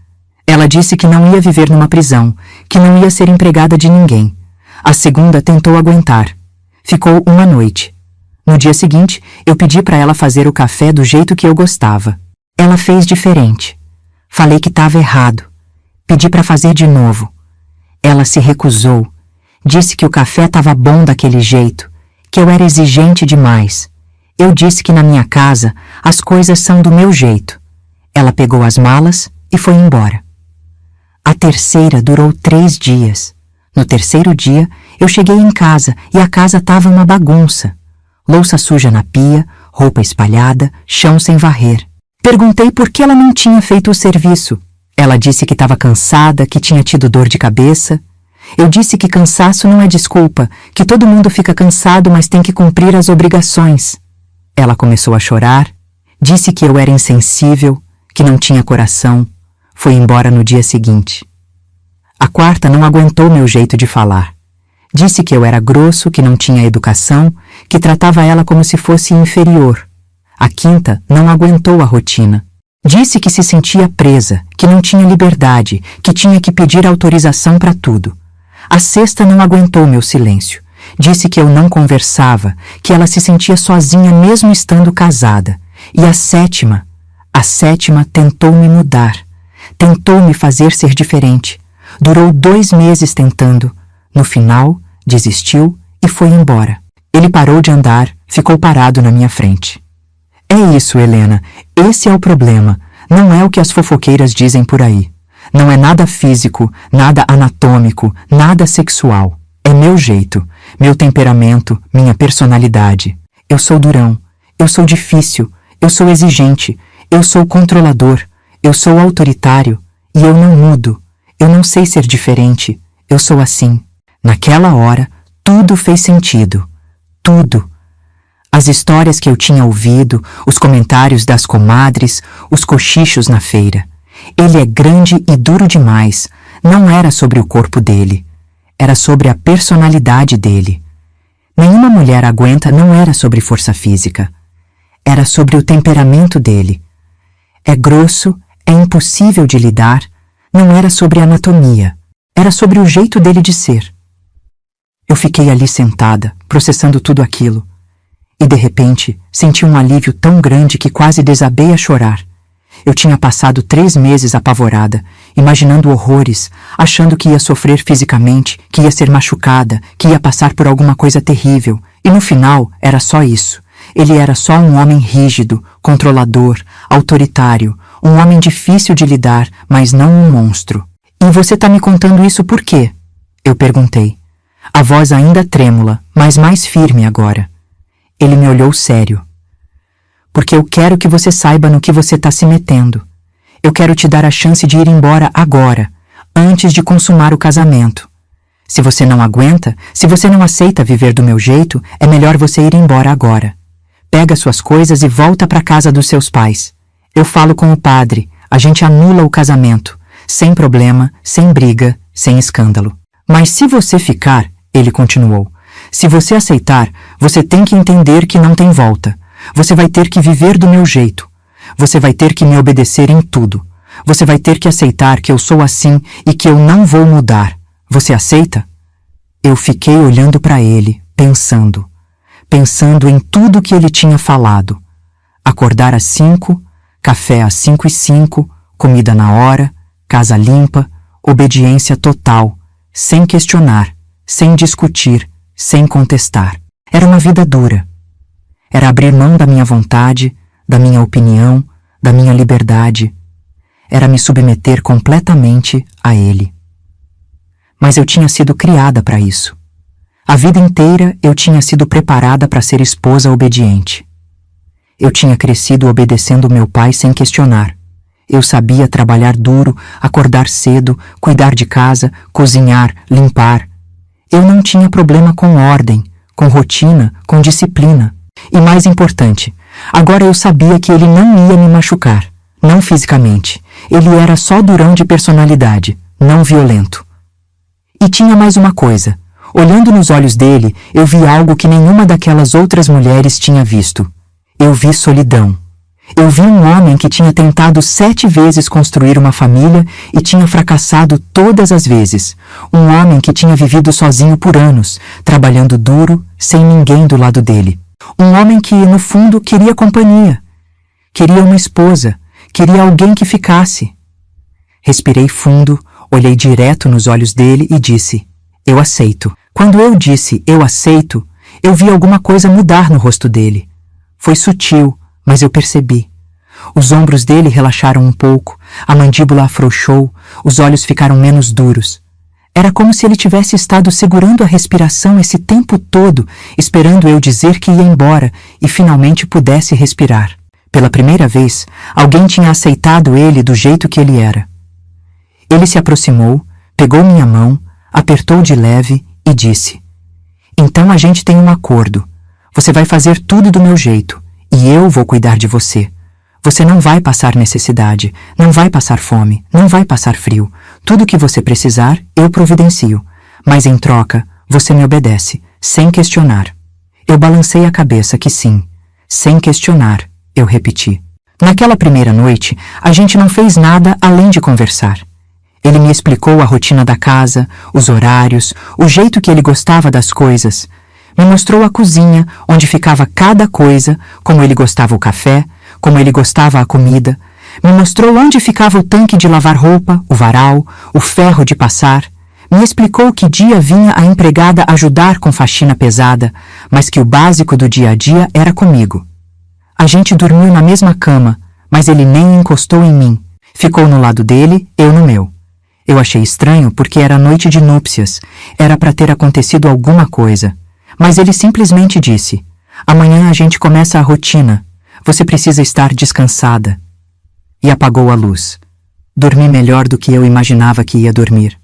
Ela disse que não ia viver numa prisão, que não ia ser empregada de ninguém. A segunda tentou aguentar. Ficou uma noite. No dia seguinte, eu pedi para ela fazer o café do jeito que eu gostava. Ela fez diferente. Falei que estava errado. Pedi para fazer de novo. Ela se recusou. Disse que o café estava bom daquele jeito, que eu era exigente demais. Eu disse que na minha casa as coisas são do meu jeito. Ela pegou as malas e foi embora. A terceira durou 3 dias. No terceiro dia, eu cheguei em casa e a casa estava uma bagunça. Louça suja na pia, roupa espalhada, chão sem varrer. Perguntei por que ela não tinha feito o serviço. Ela disse que estava cansada, que tinha tido dor de cabeça. Eu disse que cansaço não é desculpa, que todo mundo fica cansado, mas tem que cumprir as obrigações. Ela começou a chorar, disse que eu era insensível, que não tinha coração. Foi embora no dia seguinte. A quarta não aguentou meu jeito de falar. Disse que eu era grosso, que não tinha educação, que tratava ela como se fosse inferior. A quinta não aguentou a rotina. Disse que se sentia presa, que não tinha liberdade, que tinha que pedir autorização para tudo. A sexta não aguentou meu silêncio. Disse que eu não conversava, que ela se sentia sozinha mesmo estando casada. E a sétima tentou me mudar. Tentou me fazer ser diferente. Durou 2 meses tentando. No final, desistiu e foi embora. Ele parou de andar, ficou parado na minha frente. É isso, Helena. Esse é o problema. Não é o que as fofoqueiras dizem por aí. Não é nada físico, nada anatômico, nada sexual. É meu jeito, meu temperamento, minha personalidade. Eu sou durão, eu sou difícil, eu sou exigente, eu sou controlador, eu sou autoritário e eu não mudo. Eu não sei ser diferente, eu sou assim. Naquela hora, tudo fez sentido. Tudo. As histórias que eu tinha ouvido, os comentários das comadres, os cochichos na feira. Ele é grande e duro demais. Não era sobre o corpo dele. Era sobre a personalidade dele. Nenhuma mulher aguenta, não era sobre força física. Era sobre o temperamento dele. É grosso, é impossível de lidar. Não era sobre anatomia. Era sobre o jeito dele de ser. Eu fiquei ali sentada, processando tudo aquilo. E de repente, senti um alívio tão grande que quase desabei a chorar. Eu tinha passado 3 meses apavorada, imaginando horrores, achando que ia sofrer fisicamente, que ia ser machucada, que ia passar por alguma coisa terrível. E no final, era só isso. Ele era só um homem rígido, controlador, autoritário, um homem difícil de lidar, mas não um monstro. E você tá me contando isso por quê? Eu perguntei. A voz ainda trêmula, mas mais firme agora. Ele me olhou sério. Porque eu quero que você saiba no que você está se metendo. Eu quero te dar a chance de ir embora agora, antes de consumar o casamento. Se você não aguenta, se você não aceita viver do meu jeito, é melhor você ir embora agora. Pega suas coisas e volta para casa dos seus pais. Eu falo com o padre, a gente anula o casamento, sem problema, sem briga, sem escândalo. Mas se você ficar, ele continuou, se você aceitar, você tem que entender que não tem volta. Você vai ter que viver do meu jeito. Você vai ter que me obedecer em tudo. Você vai ter que aceitar que eu sou assim e que eu não vou mudar. Você aceita? Eu fiquei olhando para ele, pensando em tudo que ele tinha falado. Acordar às 5, café às 5:05, comida na hora, casa limpa, obediência total, sem questionar, sem discutir, sem contestar. Era uma vida dura. Era abrir mão da minha vontade, da minha opinião, da minha liberdade. Era me submeter completamente a ele. Mas eu tinha sido criada para isso. A vida inteira eu tinha sido preparada para ser esposa obediente. Eu tinha crescido obedecendo meu pai sem questionar. Eu sabia trabalhar duro, acordar cedo, cuidar de casa, cozinhar, limpar. Eu não tinha problema com ordem, com rotina, com disciplina. E mais importante, agora eu sabia que ele não ia me machucar, não fisicamente. Ele era só durão de personalidade, não violento. E tinha mais uma coisa. Olhando nos olhos dele, eu vi algo que nenhuma daquelas outras mulheres tinha visto. Eu vi solidão. Eu vi um homem que tinha tentado 7 vezes construir uma família e tinha fracassado todas as vezes. Um homem que tinha vivido sozinho por anos, trabalhando duro, sem ninguém do lado dele. Um homem que, no fundo, queria companhia. Queria uma esposa. Queria alguém que ficasse. Respirei fundo, olhei direto nos olhos dele e disse: eu aceito. Quando eu disse eu aceito, eu vi alguma coisa mudar no rosto dele. Foi sutil, mas eu percebi. Os ombros dele relaxaram um pouco, a mandíbula afrouxou, os olhos ficaram menos duros. Era como se ele tivesse estado segurando a respiração esse tempo todo, esperando eu dizer que ia embora e finalmente pudesse respirar. Pela primeira vez, alguém tinha aceitado ele do jeito que ele era. Ele se aproximou, pegou minha mão, apertou de leve e disse: então a gente tem um acordo. Você vai fazer tudo do meu jeito. E eu vou cuidar de você. Você não vai passar necessidade, não vai passar fome, não vai passar frio. Tudo o que você precisar, eu providencio. Mas em troca, você me obedece, sem questionar. Eu balancei a cabeça que sim. Sem questionar, eu repeti. Naquela primeira noite, a gente não fez nada além de conversar. Ele me explicou a rotina da casa, os horários, o jeito que ele gostava das coisas. Me mostrou a cozinha, onde ficava cada coisa, como ele gostava o café, como ele gostava a comida. Me mostrou onde ficava o tanque de lavar roupa, o varal, o ferro de passar. Me explicou que dia vinha a empregada ajudar com faxina pesada, mas que o básico do dia a dia era comigo. A gente dormiu na mesma cama, mas ele nem encostou em mim. Ficou no lado dele, eu no meu. Eu achei estranho porque era noite de núpcias, era para ter acontecido alguma coisa. Mas ele simplesmente disse: amanhã a gente começa a rotina. Você precisa estar descansada. E apagou a luz. Dormi melhor do que eu imaginava que ia dormir.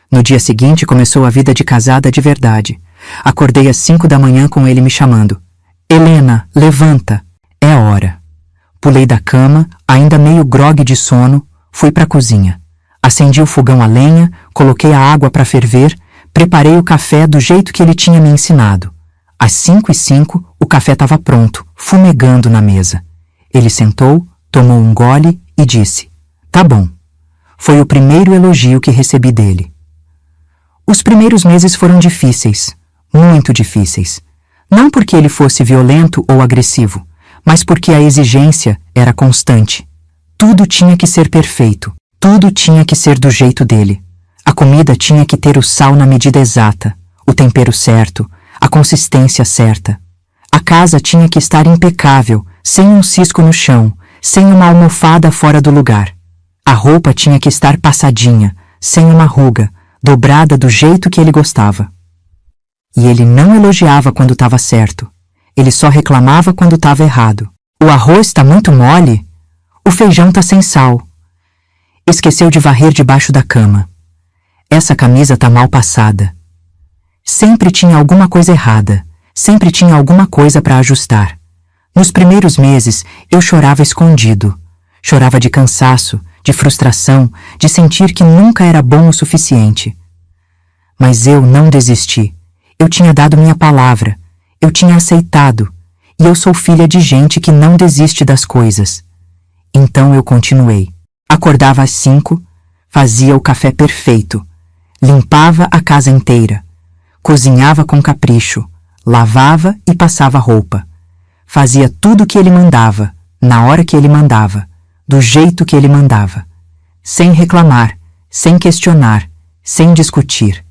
No dia seguinte começou a vida de casada de verdade. Acordei às 5 da manhã com ele me chamando. Helena, levanta. É hora. Pulei da cama, ainda meio grogue de sono, fui para a cozinha. Acendi o fogão a lenha, coloquei a água para ferver, preparei o café do jeito que ele tinha me ensinado. Às 5:05, o café estava pronto, fumegando na mesa. Ele sentou, tomou um gole e disse: tá bom. Foi o primeiro elogio que recebi dele. Os primeiros meses foram difíceis, muito difíceis. Não porque ele fosse violento ou agressivo, mas porque a exigência era constante. Tudo tinha que ser perfeito, tudo tinha que ser do jeito dele. A comida tinha que ter o sal na medida exata, o tempero certo, a consistência certa. A casa tinha que estar impecável, sem um cisco no chão, sem uma almofada fora do lugar. A roupa tinha que estar passadinha, sem uma ruga, dobrada do jeito que ele gostava. E ele não elogiava quando estava certo. Ele só reclamava quando estava errado. O arroz está muito mole. O feijão está sem sal. Esqueceu de varrer debaixo da cama. Essa camisa tá mal passada. Sempre tinha alguma coisa errada. Sempre tinha alguma coisa para ajustar. Nos primeiros meses, eu chorava escondido. Chorava de cansaço, de frustração, de sentir que nunca era bom o suficiente. Mas eu não desisti. Eu tinha dado minha palavra. Eu tinha aceitado. E eu sou filha de gente que não desiste das coisas. Então eu continuei. Acordava às 5, fazia o café perfeito. Limpava a casa inteira. Cozinhava com capricho. Lavava e passava roupa. Fazia tudo o que ele mandava, na hora que ele mandava, do jeito que ele mandava. Sem reclamar, sem questionar, sem discutir.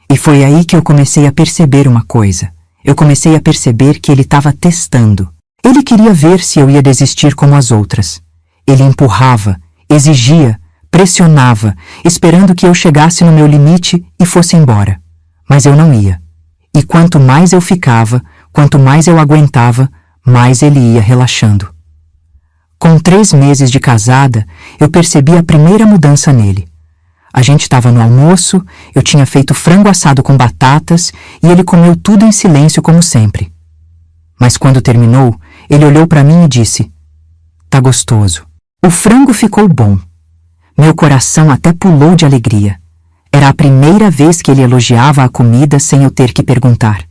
E foi aí que eu comecei a perceber uma coisa. Eu comecei a perceber que ele estava testando. Ele queria ver se eu ia desistir como as outras. Ele empurrava, exigia, pressionava, esperando que eu chegasse no meu limite e fosse embora. Mas eu não ia. E quanto mais eu ficava, quanto mais eu aguentava, mais ele ia relaxando. Com 3 meses de casada, eu percebi a primeira mudança nele. A gente estava no almoço, eu tinha feito frango assado com batatas e ele comeu tudo em silêncio como sempre. Mas quando terminou, ele olhou para mim e disse: "Tá gostoso." O frango ficou bom. Meu coração até pulou de alegria. Era a primeira vez que ele elogiava a comida sem eu ter que perguntar.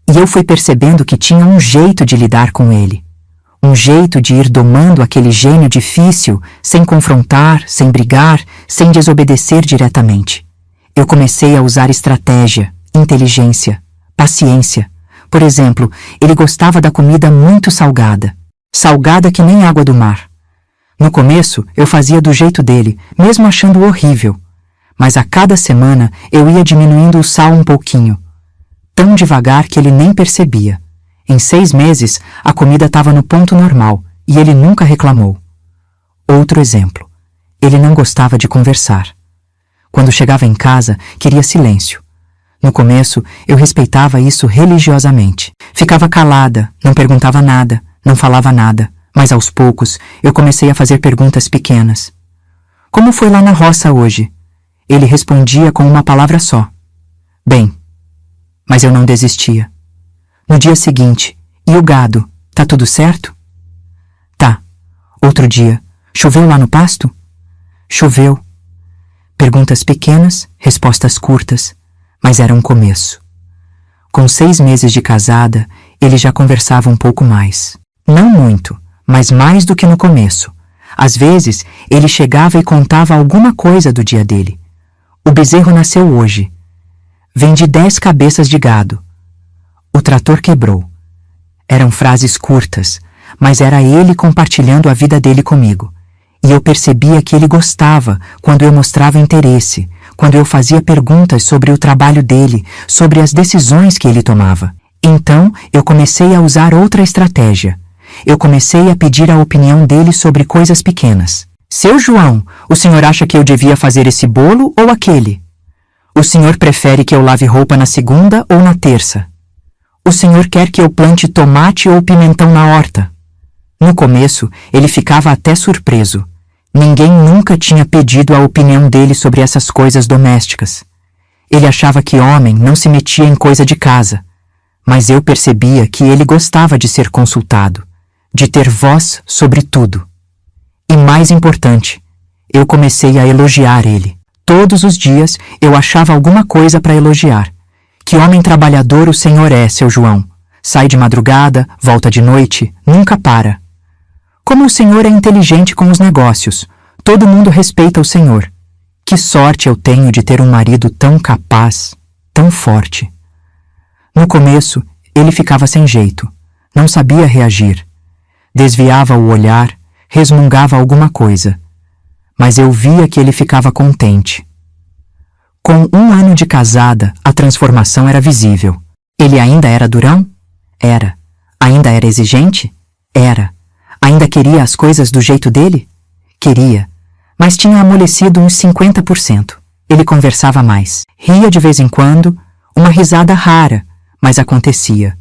E eu fui percebendo que tinha um jeito de lidar com ele. Um jeito de ir domando aquele gênio difícil, sem confrontar, sem brigar, sem desobedecer diretamente. Eu comecei a usar estratégia, inteligência, paciência. Por exemplo, ele gostava da comida muito salgada. Salgada que nem água do mar. No começo, eu fazia do jeito dele, mesmo achando horrível. Mas a cada semana, eu ia diminuindo o sal um pouquinho. Tão devagar que ele nem percebia. Em 6 meses, a comida estava no ponto normal e ele nunca reclamou. Outro exemplo. Ele não gostava de conversar. Quando chegava em casa, queria silêncio. No começo, eu respeitava isso religiosamente. Ficava calada, não perguntava nada, não falava nada. Mas aos poucos, eu comecei a fazer perguntas pequenas. "Como foi lá na roça hoje?" Ele respondia com uma palavra só: "Bem." Mas eu não desistia. No dia seguinte: "E o gado? Tá tudo certo?" "Tá." Outro dia: "Choveu lá no pasto?" "Choveu." Perguntas pequenas, respostas curtas, mas era um começo. Com 6 meses de casada, ele já conversava um pouco mais. Não muito, mas mais do que no começo. Às vezes, ele chegava e contava alguma coisa do dia dele. "O bezerro nasceu hoje. Vendi 10 cabeças de gado. O trator quebrou." Eram frases curtas, mas era ele compartilhando a vida dele comigo. E eu percebia que ele gostava quando eu mostrava interesse, quando eu fazia perguntas sobre o trabalho dele, sobre as decisões que ele tomava. Então, eu comecei a usar outra estratégia. Eu comecei a pedir a opinião dele sobre coisas pequenas. "Seu João, o senhor acha que eu devia fazer esse bolo ou aquele? O senhor prefere que eu lave roupa na segunda ou na terça? O senhor quer que eu plante tomate ou pimentão na horta?" No começo, ele ficava até surpreso. Ninguém nunca tinha pedido a opinião dele sobre essas coisas domésticas. Ele achava que homem não se metia em coisa de casa. Mas eu percebia que ele gostava de ser consultado, de ter voz sobre tudo. E mais importante, eu comecei a elogiar ele. Todos os dias eu achava alguma coisa para elogiar. "Que homem trabalhador o senhor é, seu João. Sai de madrugada, volta de noite, nunca para. Como o senhor é inteligente com os negócios. Todo mundo respeita o senhor. Que sorte eu tenho de ter um marido tão capaz, tão forte." No começo, ele ficava sem jeito. Não sabia reagir. Desviava o olhar, resmungava alguma coisa. Mas eu via que ele ficava contente. Com 1 ano de casada, a transformação era visível. Ele ainda era durão? Era. Ainda era exigente? Era. Ainda queria as coisas do jeito dele? Queria. Mas tinha amolecido uns 50%. Ele conversava mais. Ria de vez em quando, uma risada rara, mas acontecia.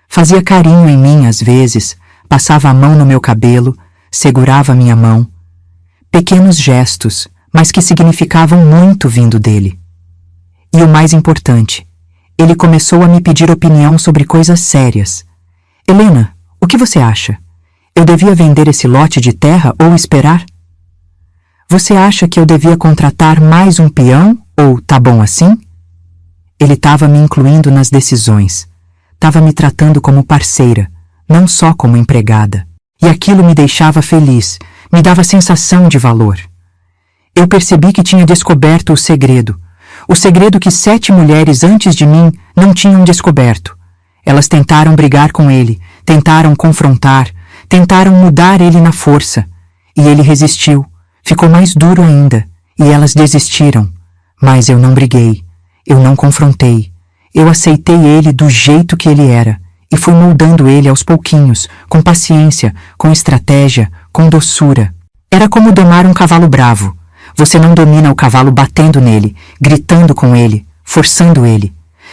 Fazia carinho em mim às vezes, passava a mão no meu cabelo, segurava minha mão. Pequenos gestos, mas que significavam muito vindo dele. E o mais importante, ele começou a me pedir opinião sobre coisas sérias. "Helena, o que você acha? Eu devia vender esse lote de terra ou esperar? Você acha que eu devia contratar mais um peão ou tá bom assim?" Ele estava me incluindo nas decisões. Estava me tratando como parceira, não só como empregada. E aquilo me deixava feliz, me dava sensação de valor. Eu percebi que tinha descoberto o segredo que 7 mulheres antes de mim não tinham descoberto. Elas tentaram brigar com ele, tentaram confrontar, tentaram mudar ele na força. E ele resistiu, ficou mais duro ainda, e elas desistiram. Mas eu não briguei, eu não confrontei. Eu aceitei ele do jeito que ele era, e fui moldando ele aos pouquinhos, com paciência, com estratégia, com doçura. Era como domar um cavalo bravo. Você não domina o cavalo batendo nele, gritando com ele, forçando ele.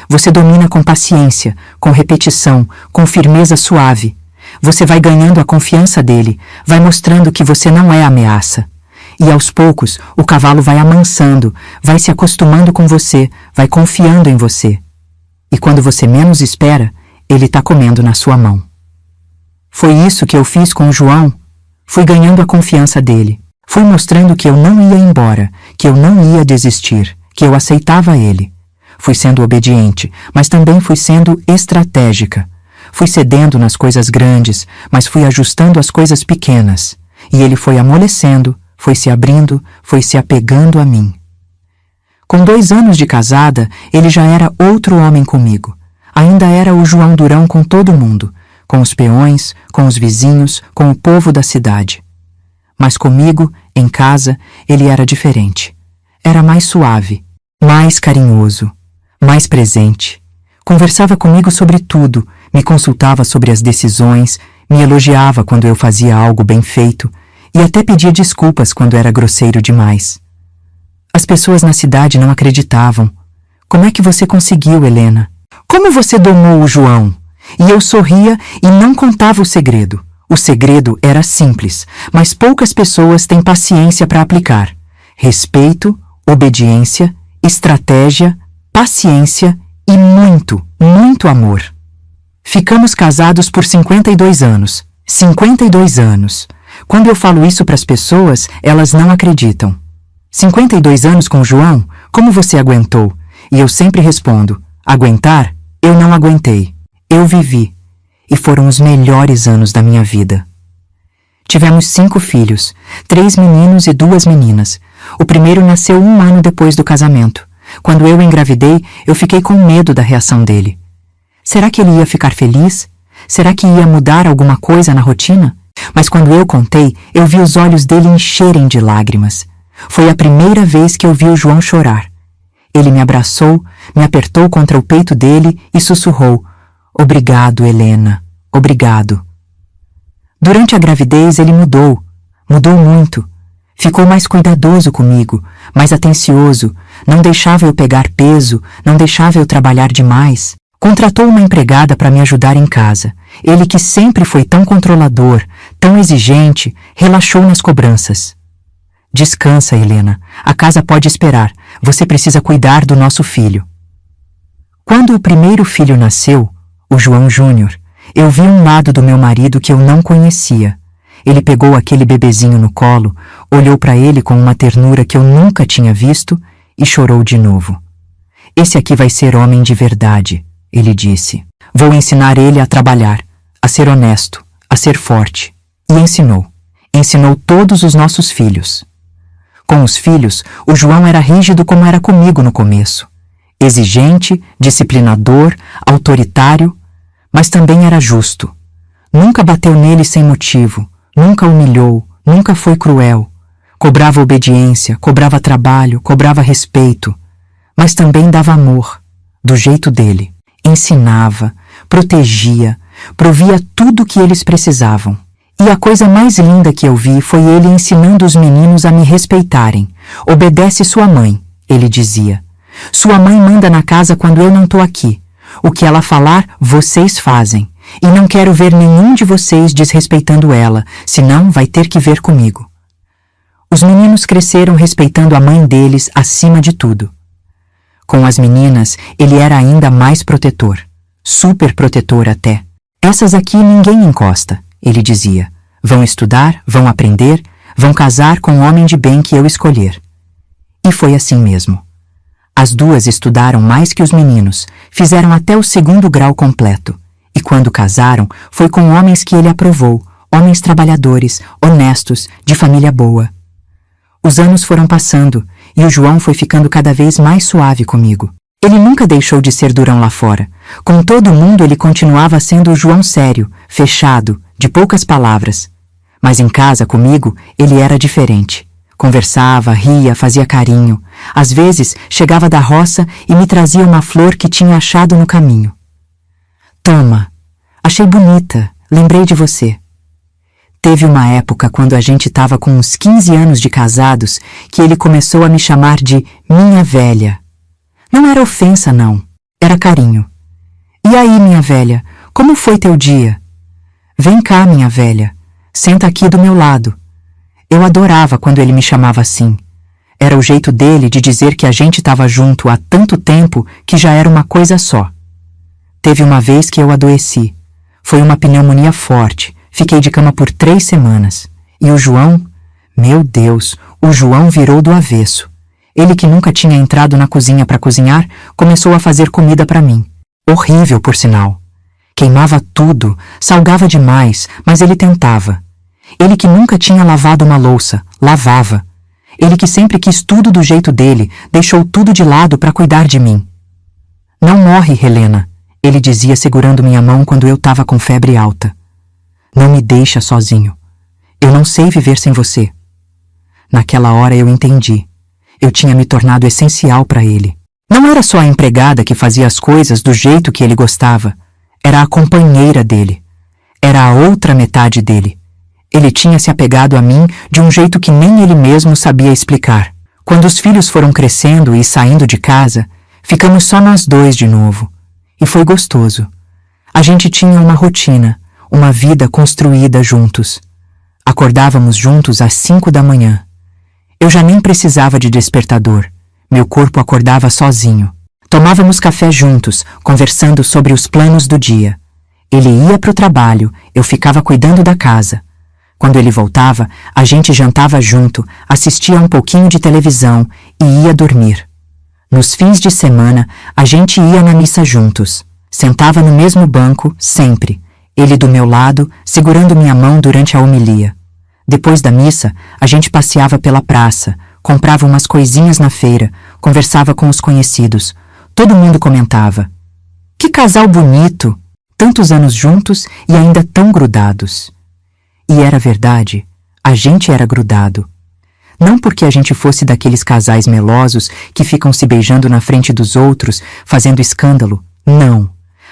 Você domina com paciência, com repetição, com firmeza suave. Você vai ganhando a confiança dele, vai mostrando que você não é ameaça. E aos poucos, o cavalo vai amansando, vai se acostumando com você, vai confiando em você. E quando você menos espera, ele está comendo na sua mão. Foi isso que eu fiz com o João. Fui ganhando a confiança dele. Fui mostrando que eu não ia embora, que eu não ia desistir, que eu aceitava ele. Fui sendo obediente, mas também fui sendo estratégica. Fui cedendo nas coisas grandes, mas fui ajustando as coisas pequenas. E ele foi amolecendo, foi se abrindo, foi se apegando a mim. Com 2 anos de casada, ele já era outro homem comigo. Ainda era o João Durão com todo mundo, com os peões, com os vizinhos, com o povo da cidade. Mas comigo, em casa, ele era diferente. Era mais suave, mais carinhoso, mais presente. Conversava comigo sobre tudo, me consultava sobre as decisões, me elogiava quando eu fazia algo bem feito e até pedia desculpas quando era grosseiro demais. As pessoas na cidade não acreditavam. Como é que você conseguiu, Helena? Como você domou o João? E eu sorria e não contava o segredo. O segredo era simples, mas poucas pessoas têm paciência para aplicar. Respeito, obediência, estratégia, paciência e muito, muito amor. Ficamos casados por 52 anos. 52 anos. Quando eu falo isso para as pessoas, elas não acreditam. 52 anos com o João? Como você aguentou? E eu sempre respondo, aguentar? Eu não aguentei. Eu vivi. E foram os melhores anos da minha vida. Tivemos 5 filhos, 3 meninos e 2 meninas. O primeiro nasceu 1 ano depois do casamento. Quando eu engravidei, eu fiquei com medo da reação dele. Será que ele ia ficar feliz? Será que ia mudar alguma coisa na rotina? Mas quando eu contei, eu vi os olhos dele encherem de lágrimas. Foi a primeira vez que eu vi o João chorar. Ele me abraçou, me apertou contra o peito dele e sussurrou: "Obrigado, Helena, obrigado." Durante a gravidez ele mudou muito. Ficou mais cuidadoso comigo, mais atencioso, não deixava eu pegar peso, não deixava eu trabalhar demais. Contratou uma empregada para me ajudar em casa. Ele, que sempre foi tão controlador, tão exigente, relaxou nas cobranças. "Descansa, Helena. A casa pode esperar. Você precisa cuidar do nosso filho." Quando o primeiro filho nasceu, o João Júnior, eu vi um lado do meu marido que eu não conhecia. Ele pegou aquele bebezinho no colo, olhou para ele com uma ternura que eu nunca tinha visto e chorou de novo. "Esse aqui vai ser homem de verdade", ele disse. "Vou ensinar ele a trabalhar, a ser honesto, a ser forte." E ensinou. Ensinou todos os nossos filhos. Com os filhos, o João era rígido como era comigo no começo. Exigente, disciplinador, autoritário, mas também era justo. Nunca bateu nele sem motivo, nunca humilhou, nunca foi cruel. Cobrava obediência, cobrava trabalho, cobrava respeito, mas também dava amor, do jeito dele. Ensinava, protegia, provia tudo o que eles precisavam. E a coisa mais linda que eu vi foi ele ensinando os meninos a me respeitarem. "Obedece sua mãe", ele dizia. "Sua mãe manda na casa quando eu não tô aqui. O que ela falar, vocês fazem. E não quero ver nenhum de vocês desrespeitando ela, senão vai ter que ver comigo." Os meninos cresceram respeitando a mãe deles acima de tudo. Com as meninas, ele era ainda mais protetor. Super protetor até. "Essas aqui ninguém encosta", ele dizia. "Vão estudar, vão aprender, vão casar com o homem de bem que eu escolher." E foi assim mesmo. As 2 estudaram mais que os meninos, fizeram até o 2º grau completo. E quando casaram, foi com homens que ele aprovou, homens trabalhadores, honestos, de família boa. Os anos foram passando e o João foi ficando cada vez mais suave comigo. Ele nunca deixou de ser durão lá fora. Com todo mundo ele continuava sendo o João sério, fechado, de poucas palavras. Mas em casa, comigo, ele era diferente. Conversava, ria, fazia carinho. Às vezes, chegava da roça e me trazia uma flor que tinha achado no caminho. "Toma, achei bonita, lembrei de você." Teve uma época, quando a gente estava com uns 15 anos de casados, que ele começou a me chamar de minha velha. Não era ofensa, não. Era carinho. E aí, minha velha, como foi teu dia? Vem cá, minha velha, senta aqui do meu lado. Eu adorava quando ele me chamava assim. Era o jeito dele de dizer que a gente estava junto há tanto tempo que já era uma coisa só. Teve uma vez que eu adoeci. Foi uma pneumonia forte. Fiquei de cama por 3 semanas. E o João? Meu Deus, o João virou do avesso. Ele que nunca tinha entrado na cozinha para cozinhar, começou a fazer comida para mim. Horrível, por sinal. Queimava tudo, salgava demais, mas ele tentava. Ele que nunca tinha lavado uma louça, lavava. Ele que sempre quis tudo do jeito dele, deixou tudo de lado para cuidar de mim. Não morre, Helena, ele dizia segurando minha mão quando eu estava com febre alta. Não me deixa sozinho. Eu não sei viver sem você. Naquela hora eu entendi. Eu tinha me tornado essencial para ele. Não era só a empregada que fazia as coisas do jeito que ele gostava. Era a companheira dele. Era a outra metade dele. Ele tinha se apegado a mim de um jeito que nem ele mesmo sabia explicar. Quando os filhos foram crescendo e saindo de casa, ficamos só nós dois de novo. E foi gostoso. A gente tinha uma rotina, uma vida construída juntos. Acordávamos juntos às 5 da manhã. Eu já nem precisava de despertador. Meu corpo acordava sozinho. Tomávamos café juntos, conversando sobre os planos do dia. Ele ia para o trabalho, eu ficava cuidando da casa. Quando ele voltava, a gente jantava junto, assistia um pouquinho de televisão e ia dormir. Nos fins de semana, a gente ia na missa juntos. Sentava no mesmo banco, sempre. Ele do meu lado, segurando minha mão durante a homilia. Depois da missa, a gente passeava pela praça, comprava umas coisinhas na feira, conversava com os conhecidos. Todo mundo comentava. Que casal bonito! Tantos anos juntos e ainda tão grudados. E era verdade, a gente era grudado. Não porque a gente fosse daqueles casais melosos que ficam se beijando na frente dos outros, fazendo escândalo. Não.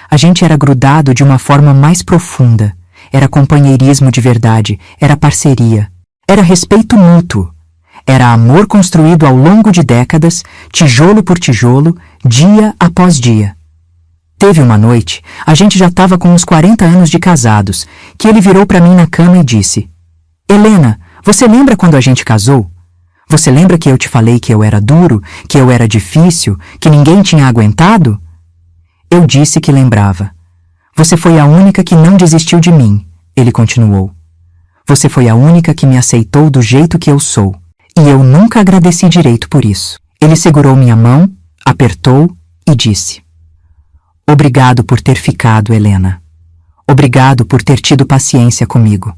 A gente era grudado de uma forma mais profunda. Era companheirismo de verdade, era parceria. Era respeito mútuo. Era amor construído ao longo de décadas, tijolo por tijolo, dia após dia. Teve uma noite, a gente já estava com uns 40 anos de casados, que ele virou para mim na cama e disse: Helena, você lembra quando a gente casou? Você lembra que eu te falei que eu era duro, que eu era difícil, que ninguém tinha aguentado? Eu disse que lembrava. Você foi a única que não desistiu de mim, ele continuou. Você foi a única que me aceitou do jeito que eu sou. E eu nunca agradeci direito por isso. Ele segurou minha mão, apertou e disse: Obrigado por ter ficado, Helena. Obrigado por ter tido paciência comigo.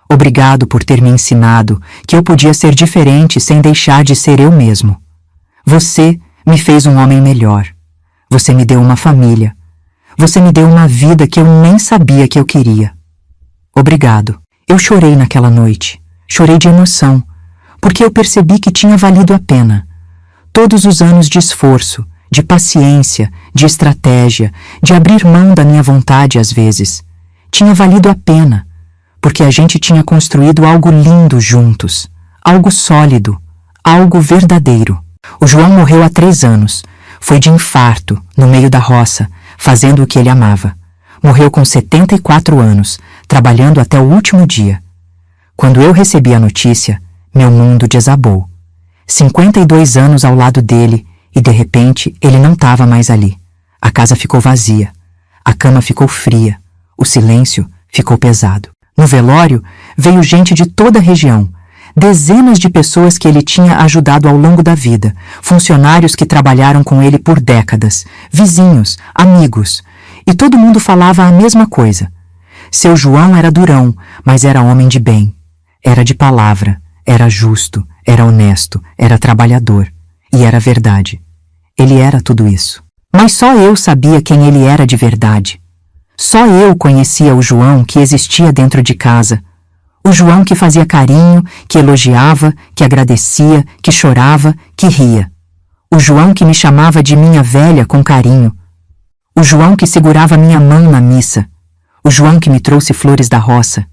Obrigado por ter me ensinado que eu podia ser diferente sem deixar de ser eu mesmo. Você me fez um homem melhor. Você me deu uma família. Você me deu uma vida que eu nem sabia que eu queria. Obrigado. Eu chorei naquela noite. Chorei de emoção, porque eu percebi que tinha valido a pena. Todos os anos de esforço, de paciência, de estratégia, de abrir mão da minha vontade às vezes. Tinha valido a pena, porque a gente tinha construído algo lindo juntos, algo sólido, algo verdadeiro. O João morreu há 3 anos. Foi de infarto, no meio da roça, fazendo o que ele amava. Morreu com 74 anos, trabalhando até o último dia. Quando eu recebi a notícia, meu mundo desabou. 52 anos ao lado dele e, de repente, ele não estava mais ali. A casa ficou vazia. A cama ficou fria. O silêncio ficou pesado. No velório, veio gente de toda a região. Dezenas de pessoas que ele tinha ajudado ao longo da vida, funcionários que trabalharam com ele por décadas, vizinhos, amigos. E todo mundo falava a mesma coisa. Seu João era durão, mas era homem de bem. Era de palavra, era justo, era honesto, era trabalhador. E era verdade. Ele era tudo isso. Mas só eu sabia quem ele era de verdade. Só eu conhecia o João que existia dentro de casa. O João que fazia carinho, que elogiava, que agradecia, que chorava, que ria. O João que me chamava de minha velha com carinho. O João que segurava minha mão na missa. O João que me trouxe flores da roça.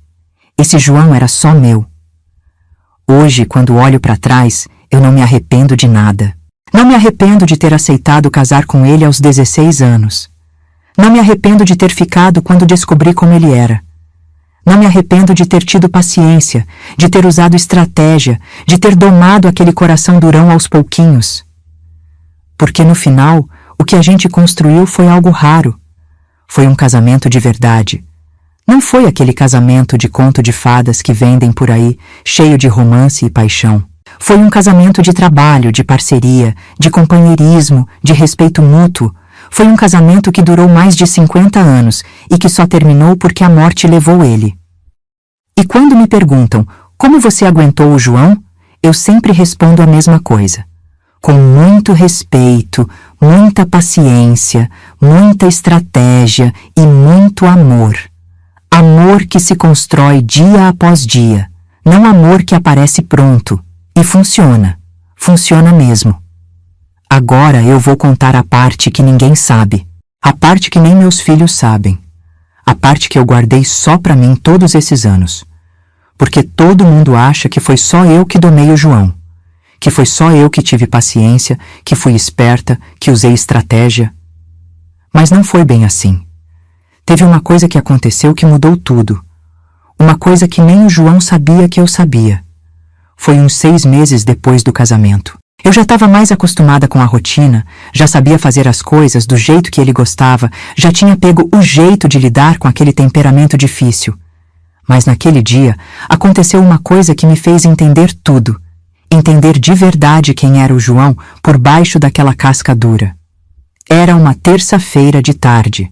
Esse João era só meu. Hoje, quando olho para trás, eu não me arrependo de nada. Não me arrependo de ter aceitado casar com ele aos 16 anos. Não me arrependo de ter ficado quando descobri como ele era. Não me arrependo de ter tido paciência, de ter usado estratégia, de ter domado aquele coração durão aos pouquinhos. Porque no final, o que a gente construiu foi algo raro. Foi um casamento de verdade. Não foi aquele casamento de conto de fadas que vendem por aí, cheio de romance e paixão. Foi um casamento de trabalho, de parceria, de companheirismo, de respeito mútuo. Foi um casamento que durou mais de 50 anos e que só terminou porque a morte levou ele. E quando me perguntam, como você aguentou o João? Eu sempre respondo a mesma coisa. Com muito respeito, muita paciência, muita estratégia e muito amor. Amor que se constrói dia após dia, não amor que aparece pronto. E funciona. Funciona mesmo. Agora eu vou contar a parte que ninguém sabe. A parte que nem meus filhos sabem. A parte que eu guardei só pra mim todos esses anos. Porque todo mundo acha que foi só eu que domei o João. Que foi só eu que tive paciência, que fui esperta, que usei estratégia. Mas não foi bem assim. Teve uma coisa que aconteceu que mudou tudo. Uma coisa que nem o João sabia que eu sabia. Foi uns 6 meses depois do casamento. Eu já estava mais acostumada com a rotina, já sabia fazer as coisas do jeito que ele gostava, já tinha pego o jeito de lidar com aquele temperamento difícil. Mas naquele dia, aconteceu uma coisa que me fez entender tudo. Entender de verdade quem era o João por baixo daquela casca dura. Era uma terça-feira de tarde.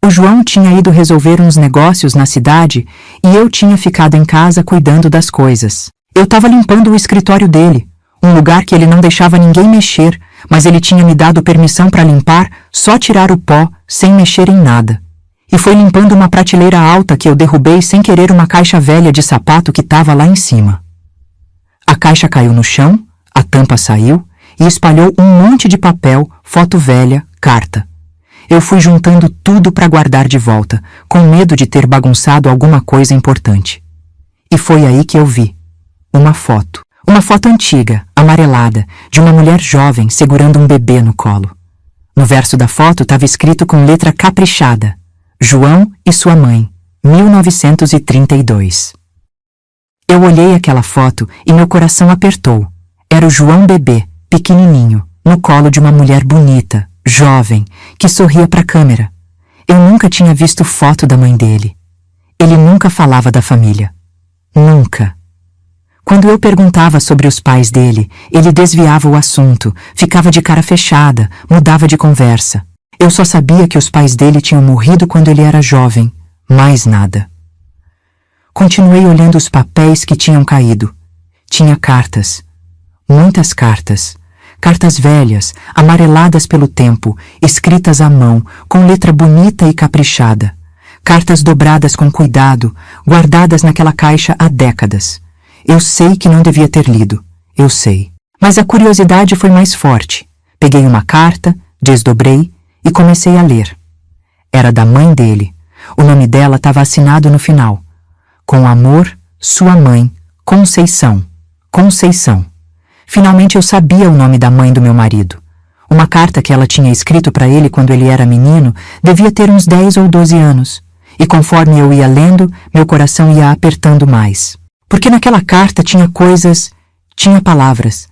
O João tinha ido resolver uns negócios na cidade e eu tinha ficado em casa cuidando das coisas. Eu estava limpando o escritório dele, um lugar que ele não deixava ninguém mexer, mas ele tinha me dado permissão para limpar, só tirar o pó, sem mexer em nada. E foi limpando uma prateleira alta que eu derrubei sem querer uma caixa velha de sapato que estava lá em cima. A caixa caiu no chão, a tampa saiu e espalhou um monte de papel, foto velha, carta. Eu fui juntando tudo para guardar de volta, com medo de ter bagunçado alguma coisa importante. E foi aí que eu vi. Uma foto antiga, amarelada, de uma mulher jovem segurando um bebê no colo. No verso da foto estava escrito com letra caprichada: João e sua mãe, 1932. Eu olhei aquela foto e meu coração apertou. Era o João bebê, pequenininho, no colo de uma mulher bonita, jovem, que sorria para a câmera. Eu nunca tinha visto foto da mãe dele. Ele nunca falava da família. Nunca. Quando eu perguntava sobre os pais dele, ele desviava o assunto, ficava de cara fechada, mudava de conversa. Eu só sabia que os pais dele tinham morrido quando ele era jovem, mais nada. Continuei olhando os papéis que tinham caído. Tinha cartas. Muitas cartas. Cartas velhas, amareladas pelo tempo, escritas à mão, com letra bonita e caprichada. Cartas dobradas com cuidado, guardadas naquela caixa há décadas. Eu sei que não devia ter lido. Eu sei. Mas a curiosidade foi mais forte. Peguei uma carta, desdobrei e comecei a ler. Era da mãe dele. O nome dela estava assinado no final. Com amor, sua mãe, Conceição. Conceição. Finalmente eu sabia o nome da mãe do meu marido. Uma carta que ela tinha escrito para ele quando ele era menino devia ter uns 10 ou 12 anos. E conforme eu ia lendo, meu coração ia apertando mais. Porque naquela carta tinha coisas, tinha palavras,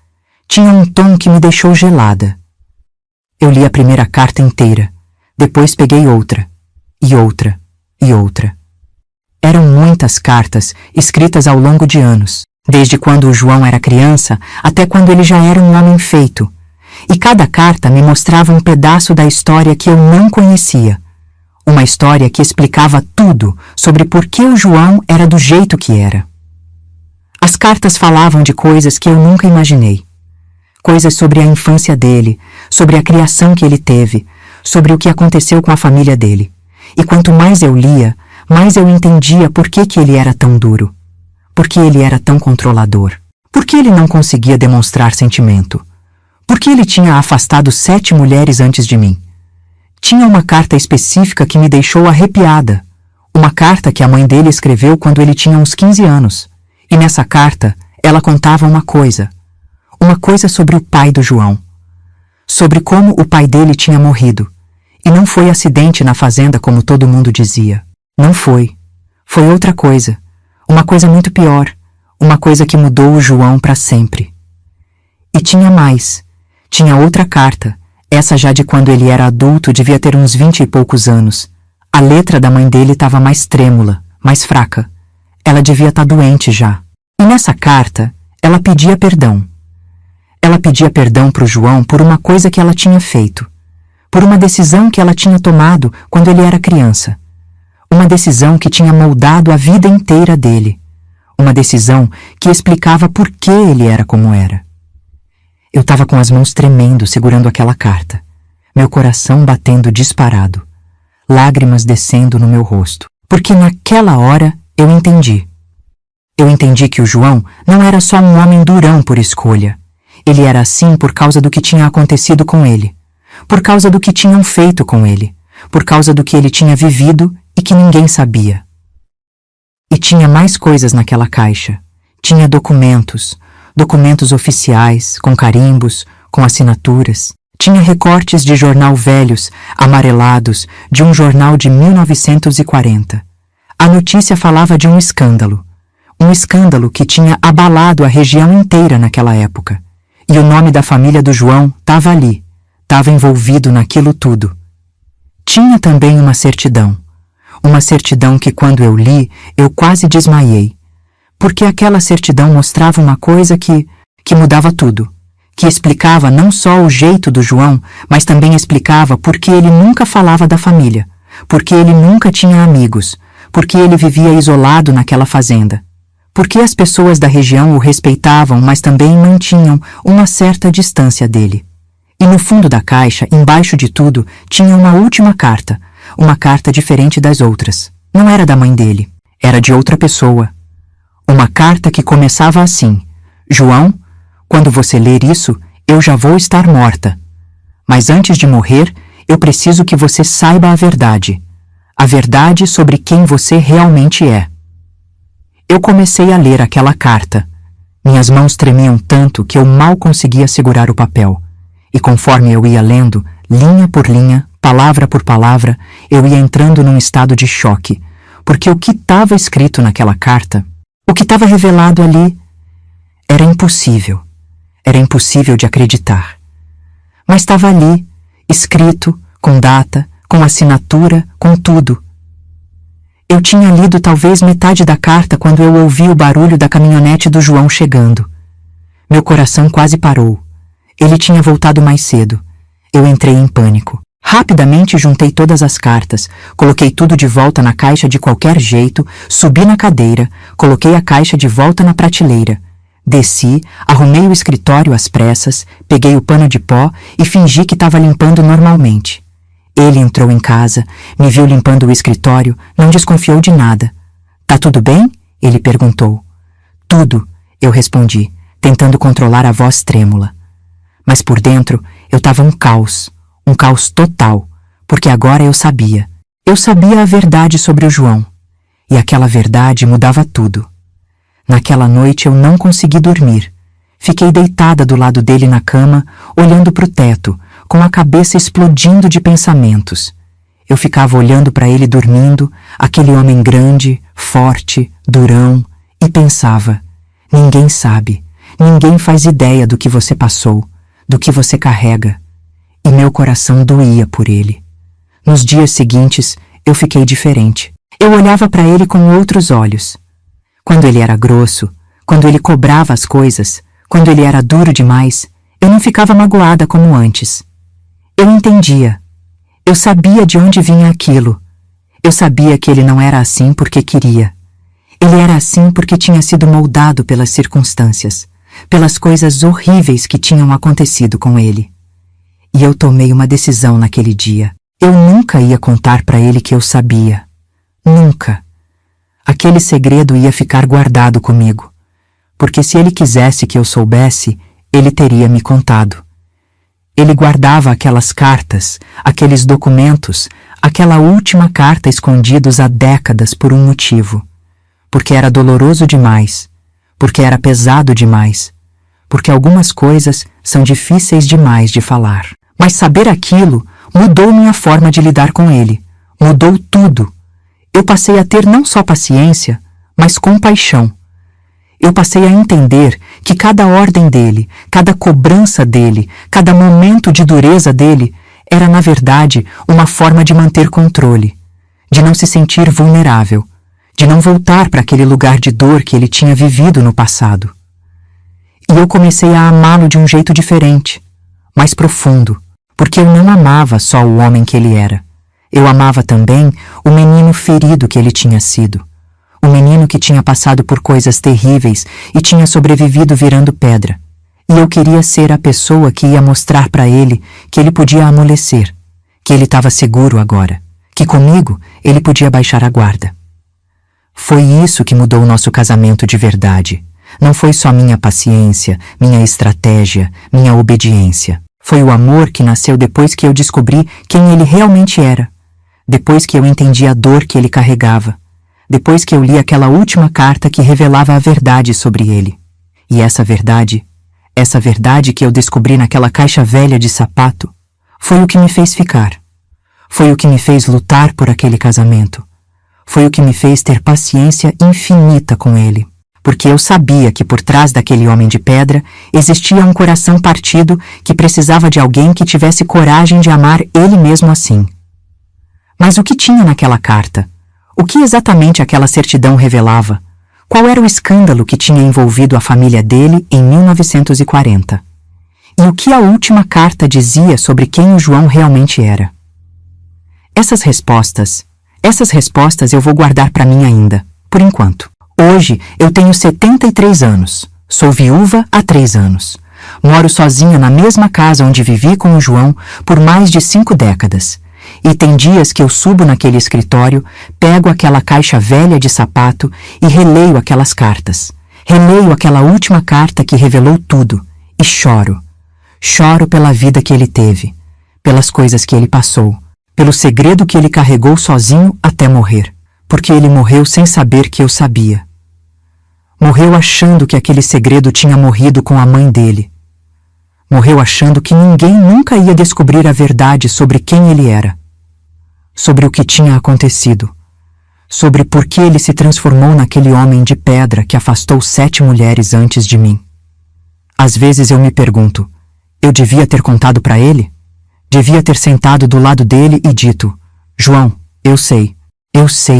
tinha um tom que me deixou gelada. Eu li a primeira carta inteira, depois peguei outra, e outra, e outra. Eram muitas cartas, escritas ao longo de anos, desde quando o João era criança até quando ele já era um homem feito. E cada carta me mostrava um pedaço da história que eu não conhecia. Uma história que explicava tudo sobre por que o João era do jeito que era. As cartas falavam de coisas que eu nunca imaginei. Coisas sobre a infância dele, sobre a criação que ele teve, sobre o que aconteceu com a família dele. E quanto mais eu lia, mais eu entendia por que ele era tão duro. Por que ele era tão controlador. Por que ele não conseguia demonstrar sentimento. Por que ele tinha afastado 7 mulheres antes de mim. Tinha uma carta específica que me deixou arrepiada. Uma carta que a mãe dele escreveu quando ele tinha uns 15 anos. E nessa carta, ela contava uma coisa sobre o pai do João. sobre como o pai dele tinha morrido. E não foi acidente na fazenda como todo mundo dizia. Não foi. Foi outra coisa. Uma coisa muito pior. Uma coisa que mudou o João para sempre. E tinha mais. Tinha outra carta. Essa já de quando ele era adulto, devia ter uns 20 e poucos anos. A letra da mãe dele estava mais trêmula, mais fraca. Ela devia estar doente já. E nessa carta, ela pedia perdão. Ela pedia perdão para o João por uma coisa que ela tinha feito. Por uma decisão que ela tinha tomado quando ele era criança. Uma decisão que tinha moldado a vida inteira dele. Uma decisão que explicava por que ele era como era. Eu estava com as mãos tremendo segurando aquela carta. Meu coração batendo disparado. Lágrimas descendo no meu rosto. Porque naquela hora eu entendi. Eu entendi que o João não era só um homem durão por escolha. Ele era assim por causa do que tinha acontecido com ele. Por causa do que tinham feito com ele. Por causa do que ele tinha vivido e que ninguém sabia. E tinha mais coisas naquela caixa. Tinha documentos oficiais, com carimbos, com assinaturas. Tinha recortes de jornal velhos, amarelados, de um jornal de 1940. A notícia falava de um escândalo que tinha abalado a região inteira naquela época. E o nome da família do João estava ali, estava envolvido naquilo tudo. Tinha também uma certidão que quando eu li, eu quase desmaiei. Porque aquela certidão mostrava uma coisa que mudava tudo. Que explicava não só o jeito do João, mas também explicava por que ele nunca falava da família, porque ele nunca tinha amigos, porque ele vivia isolado naquela fazenda, porque as pessoas da região o respeitavam, mas também mantinham uma certa distância dele. E no fundo da caixa, embaixo de tudo, tinha uma última carta, uma carta diferente das outras. Não era da mãe dele, era de outra pessoa. Uma carta que começava assim: João, quando você ler isso, eu já vou estar morta. Mas antes de morrer, eu preciso que você saiba a verdade. A verdade sobre quem você realmente é. Eu comecei a ler aquela carta. Minhas mãos tremiam tanto que eu mal conseguia segurar o papel. E conforme eu ia lendo, linha por linha, palavra por palavra, eu ia entrando num estado de choque, porque o que estava escrito naquela carta, o que estava revelado ali, era impossível. Era impossível de acreditar. Mas estava ali, escrito, com data, com assinatura, com tudo. Eu tinha lido talvez metade da carta quando eu ouvi o barulho da caminhonete do João chegando. Meu coração quase parou. Ele tinha voltado mais cedo. Eu entrei em pânico. Rapidamente juntei todas as cartas, coloquei tudo de volta na caixa de qualquer jeito, subi na cadeira, coloquei a caixa de volta na prateleira. Desci, arrumei o escritório às pressas, peguei o pano de pó e fingi que estava limpando normalmente. Ele entrou em casa, me viu limpando o escritório, não desconfiou de nada. Tá tudo bem? Ele perguntou. Tudo, eu respondi, tentando controlar a voz trêmula. Mas por dentro eu estava um caos total, porque agora eu sabia. Eu sabia a verdade sobre o João. E aquela verdade mudava tudo. Naquela noite eu não consegui dormir. Fiquei deitada do lado dele na cama, olhando para o teto, com a cabeça explodindo de pensamentos. Eu ficava olhando para ele dormindo, aquele homem grande, forte, durão, e pensava: ninguém sabe, ninguém faz ideia do que você passou, do que você carrega. E meu coração doía por ele. Nos dias seguintes, eu fiquei diferente. Eu olhava para ele com outros olhos. Quando ele era grosso, quando ele cobrava as coisas, quando ele era duro demais, eu não ficava magoada como antes. Eu entendia. Eu sabia de onde vinha aquilo. Eu sabia que ele não era assim porque queria. Ele era assim porque tinha sido moldado pelas circunstâncias, pelas coisas horríveis que tinham acontecido com ele. E eu tomei uma decisão naquele dia. Eu nunca ia contar para ele que eu sabia. Nunca. Aquele segredo ia ficar guardado comigo. Porque se ele quisesse que eu soubesse, ele teria me contado. Ele guardava aquelas cartas, aqueles documentos, aquela última carta escondidos há décadas por um motivo. Porque era doloroso demais. Porque era pesado demais. Porque algumas coisas são difíceis demais de falar. Mas saber aquilo mudou minha forma de lidar com ele. Mudou tudo. Eu passei a ter não só paciência, mas compaixão. Eu passei a entender que cada ordem dele, cada cobrança dele, cada momento de dureza dele era, na verdade, uma forma de manter controle, de não se sentir vulnerável, de não voltar para aquele lugar de dor que ele tinha vivido no passado. E eu comecei a amá-lo de um jeito diferente, mais profundo, porque eu não amava só o homem que ele era. Eu amava também o menino ferido que ele tinha sido. O menino que tinha passado por coisas terríveis e tinha sobrevivido virando pedra. E eu queria ser a pessoa que ia mostrar para ele que ele podia amolecer, que ele estava seguro agora, que comigo ele podia baixar a guarda. Foi isso que mudou o nosso casamento de verdade. Não foi só minha paciência, minha estratégia, minha obediência. Foi o amor que nasceu depois que eu descobri quem ele realmente era. Depois que eu entendi a dor que ele carregava. Depois que eu li aquela última carta que revelava a verdade sobre ele. E essa verdade que eu descobri naquela caixa velha de sapato, foi o que me fez ficar. Foi o que me fez lutar por aquele casamento. Foi o que me fez ter paciência infinita com ele. Porque eu sabia que por trás daquele homem de pedra existia um coração partido que precisava de alguém que tivesse coragem de amar ele mesmo assim. Mas o que tinha naquela carta? O que exatamente aquela certidão revelava? Qual era o escândalo que tinha envolvido a família dele em 1940? E o que a última carta dizia sobre quem o João realmente era? Essas respostas eu vou guardar para mim ainda, por enquanto. Hoje eu tenho 73 anos, sou viúva há 3 anos. Moro sozinha na mesma casa onde vivi com o João por mais de 5 décadas. E tem dias que eu subo naquele escritório, pego aquela caixa velha de sapato e releio aquelas cartas. Releio aquela última carta que revelou tudo e choro. Choro pela vida que ele teve, pelas coisas que ele passou, pelo segredo que ele carregou sozinho até morrer. Porque ele morreu sem saber que eu sabia. Morreu achando que aquele segredo tinha morrido com a mãe dele. Morreu achando que ninguém nunca ia descobrir a verdade sobre quem ele era. Sobre o que tinha acontecido. Sobre por que ele se transformou naquele homem de pedra que afastou 7 mulheres antes de mim. Às vezes eu me pergunto, eu devia ter contado para ele? Devia ter sentado do lado dele e dito, João, eu sei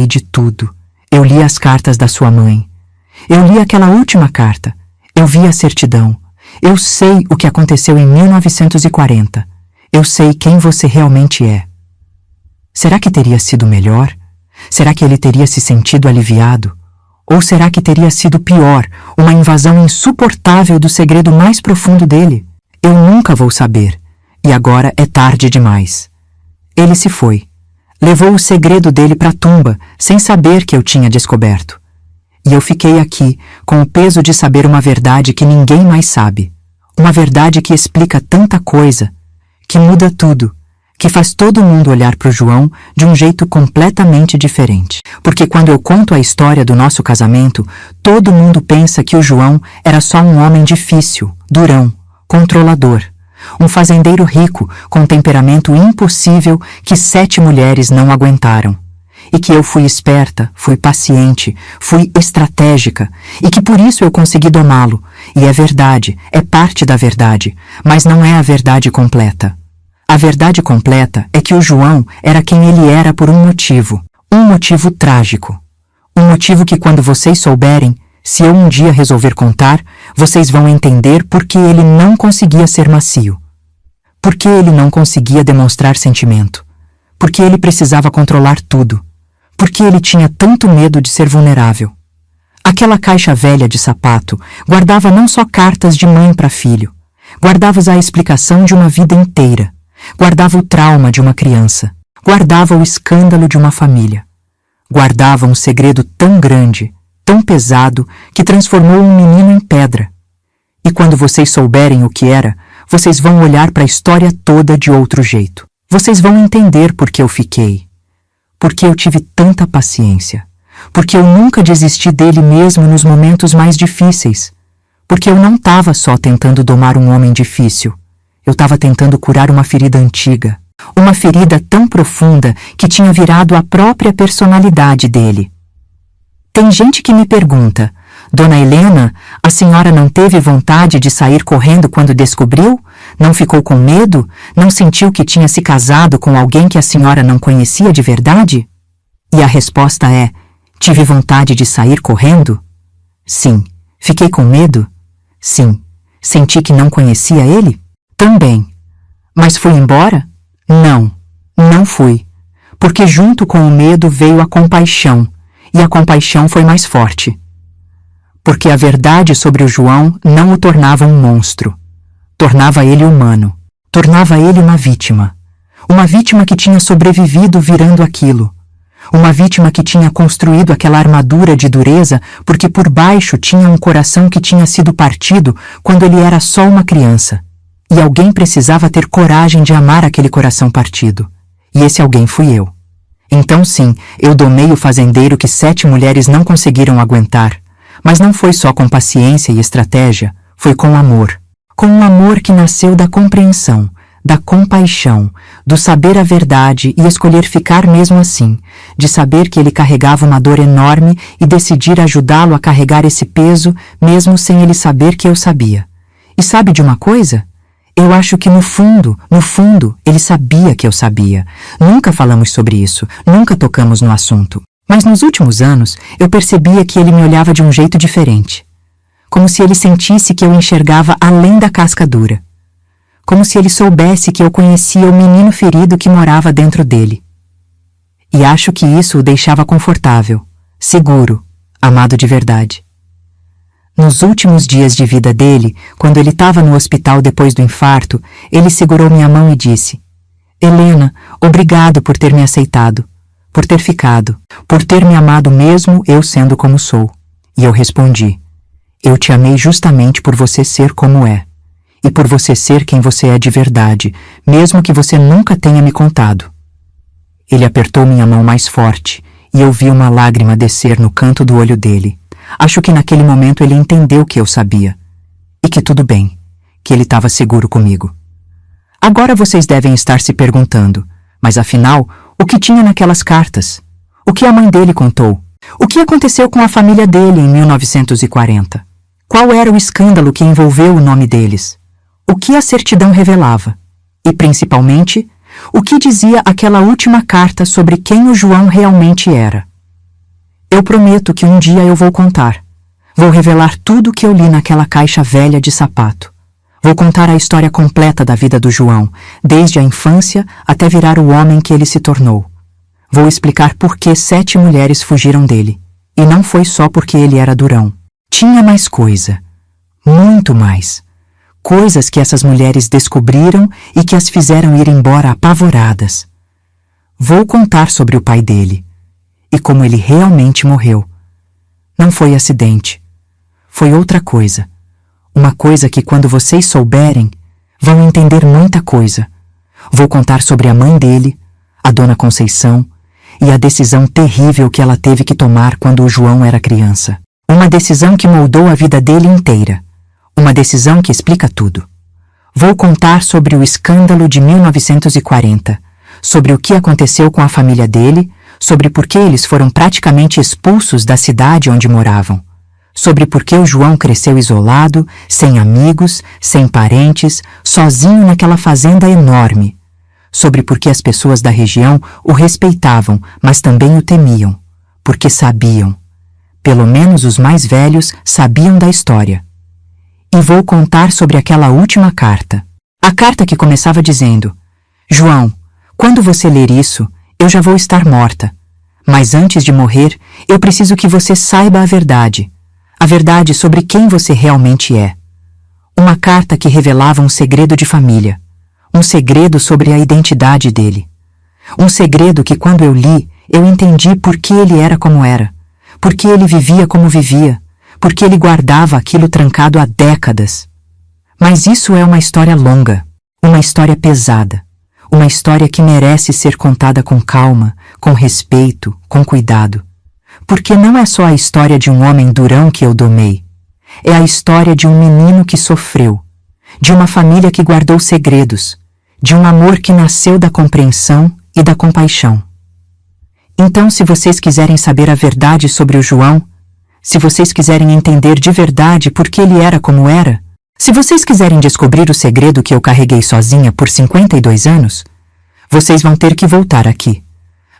de tudo. Eu li as cartas da sua mãe. Eu li aquela última carta. Eu vi a certidão. Eu sei o que aconteceu em 1940. Eu sei quem você realmente é. Será que teria sido melhor? Será que ele teria se sentido aliviado? Ou será que teria sido pior, uma invasão insuportável do segredo mais profundo dele? Eu nunca vou saber. E agora é tarde demais. Ele se foi. Levou o segredo dele para a tumba, sem saber que eu tinha descoberto. E eu fiquei aqui, com o peso de saber uma verdade que ninguém mais sabe. Uma verdade que explica tanta coisa, que muda tudo, que faz todo mundo olhar para o João de um jeito completamente diferente. Porque quando eu conto a história do nosso casamento, todo mundo pensa que o João era só um homem difícil, durão, controlador. Um fazendeiro rico, com um temperamento impossível que 7 mulheres não aguentaram. E que eu fui esperta, fui paciente, fui estratégica, e que por isso eu consegui domá-lo. E é verdade, é parte da verdade, mas não é a verdade completa. A verdade completa é que o João era quem ele era por um motivo trágico. Um motivo que quando vocês souberem, se eu um dia resolver contar, vocês vão entender por que ele não conseguia ser macio. Por que ele não conseguia demonstrar sentimento. Por que ele precisava controlar tudo. Por que ele tinha tanto medo de ser vulnerável. Aquela caixa velha de sapato guardava não só cartas de mãe para filho, guardava a explicação de uma vida inteira, guardava o trauma de uma criança, guardava o escândalo de uma família, guardava um segredo tão grande, tão pesado, que transformou um menino em pedra. E quando vocês souberem o que era, vocês vão olhar para a história toda de outro jeito. Vocês vão entender por que eu fiquei. Porque eu tive tanta paciência. Porque eu nunca desisti dele mesmo nos momentos mais difíceis. Porque eu não estava só tentando domar um homem difícil. Eu estava tentando curar uma ferida antiga. Uma ferida tão profunda que tinha virado a própria personalidade dele. Tem gente que me pergunta: Dona Helena, a senhora não teve vontade de sair correndo quando descobriu? Não ficou com medo? Não sentiu que tinha se casado com alguém que a senhora não conhecia de verdade? E a resposta é: tive vontade de sair correndo? Sim. Fiquei com medo? Sim. Senti que não conhecia ele? Também. Mas fui embora? Não. Não fui. Porque junto com o medo veio a compaixão, e a compaixão foi mais forte. Porque a verdade sobre o João não o tornava um monstro. Tornava ele humano. Tornava ele uma vítima. Uma vítima que tinha sobrevivido virando aquilo. Uma vítima que tinha construído aquela armadura de dureza porque por baixo tinha um coração que tinha sido partido quando ele era só uma criança. E alguém precisava ter coragem de amar aquele coração partido. E esse alguém fui eu. Então sim, eu domei o fazendeiro que 7 mulheres não conseguiram aguentar. Mas não foi só com paciência e estratégia, foi com amor. Com um amor que nasceu da compreensão, da compaixão, do saber a verdade e escolher ficar mesmo assim, de saber que ele carregava uma dor enorme e decidir ajudá-lo a carregar esse peso, mesmo sem ele saber que eu sabia. E sabe de uma coisa? Eu acho que no fundo, ele sabia que eu sabia. Nunca falamos sobre isso, nunca tocamos no assunto. Mas nos últimos anos, eu percebia que ele me olhava de um jeito diferente. Como se ele sentisse que eu enxergava além da casca dura. Como se ele soubesse que eu conhecia o menino ferido que morava dentro dele. E acho que isso o deixava confortável, seguro, amado de verdade. Nos últimos dias de vida dele, quando ele estava no hospital depois do infarto, ele segurou minha mão e disse: Helena, obrigado por ter me aceitado, por ter ficado, por ter me amado mesmo eu sendo como sou. E eu respondi: eu te amei justamente por você ser como é. E por você ser quem você é de verdade, mesmo que você nunca tenha me contado. Ele apertou minha mão mais forte, e eu vi uma lágrima descer no canto do olho dele. Acho que naquele momento ele entendeu que eu sabia. E que tudo bem, que ele estava seguro comigo. Agora vocês devem estar se perguntando, mas afinal, o que tinha naquelas cartas? O que a mãe dele contou? O que aconteceu com a família dele em 1940? Qual era o escândalo que envolveu o nome deles? O que a certidão revelava? E, principalmente, o que dizia aquela última carta sobre quem o João realmente era? Eu prometo que um dia eu vou contar. Vou revelar tudo o que eu li naquela caixa velha de sapato. Vou contar a história completa da vida do João, desde a infância até virar o homem que ele se tornou. Vou explicar por que 7 mulheres fugiram dele. E não foi só porque ele era durão. Tinha mais coisa. Muito mais. Coisas que essas mulheres descobriram e que as fizeram ir embora apavoradas. Vou contar sobre o pai dele e como ele realmente morreu. Não foi acidente. Foi outra coisa. Uma coisa que quando vocês souberem, vão entender muita coisa. Vou contar sobre a mãe dele, a Dona Conceição, e a decisão terrível que ela teve que tomar quando o João era criança. Uma decisão que moldou a vida dele inteira. Uma decisão que explica tudo. Vou contar sobre o escândalo de 1940, sobre o que aconteceu com a família dele, sobre por que eles foram praticamente expulsos da cidade onde moravam, sobre por que o João cresceu isolado, sem amigos, sem parentes, sozinho naquela fazenda enorme, sobre por que as pessoas da região o respeitavam, mas também o temiam, porque sabiam, pelo menos os mais velhos sabiam da história. E vou contar sobre aquela última carta. A carta que começava dizendo: João, quando você ler isso, eu já vou estar morta. Mas antes de morrer, eu preciso que você saiba a verdade. A verdade sobre quem você realmente é. Uma carta que revelava um segredo de família. Um segredo sobre a identidade dele. Um segredo que quando eu li, eu entendi por que ele era como era. Por que ele vivia como vivia. Porque ele guardava aquilo trancado há décadas. Mas isso é uma história longa, uma história pesada, uma história que merece ser contada com calma, com respeito, com cuidado. Porque não é só a história de um homem durão que eu domei. É a história de um menino que sofreu, de uma família que guardou segredos, de um amor que nasceu da compreensão e da compaixão. Então, se vocês quiserem saber a verdade sobre o João, se vocês quiserem entender de verdade por que ele era como era, se vocês quiserem descobrir o segredo que eu carreguei sozinha por 52 anos, vocês vão ter que voltar aqui.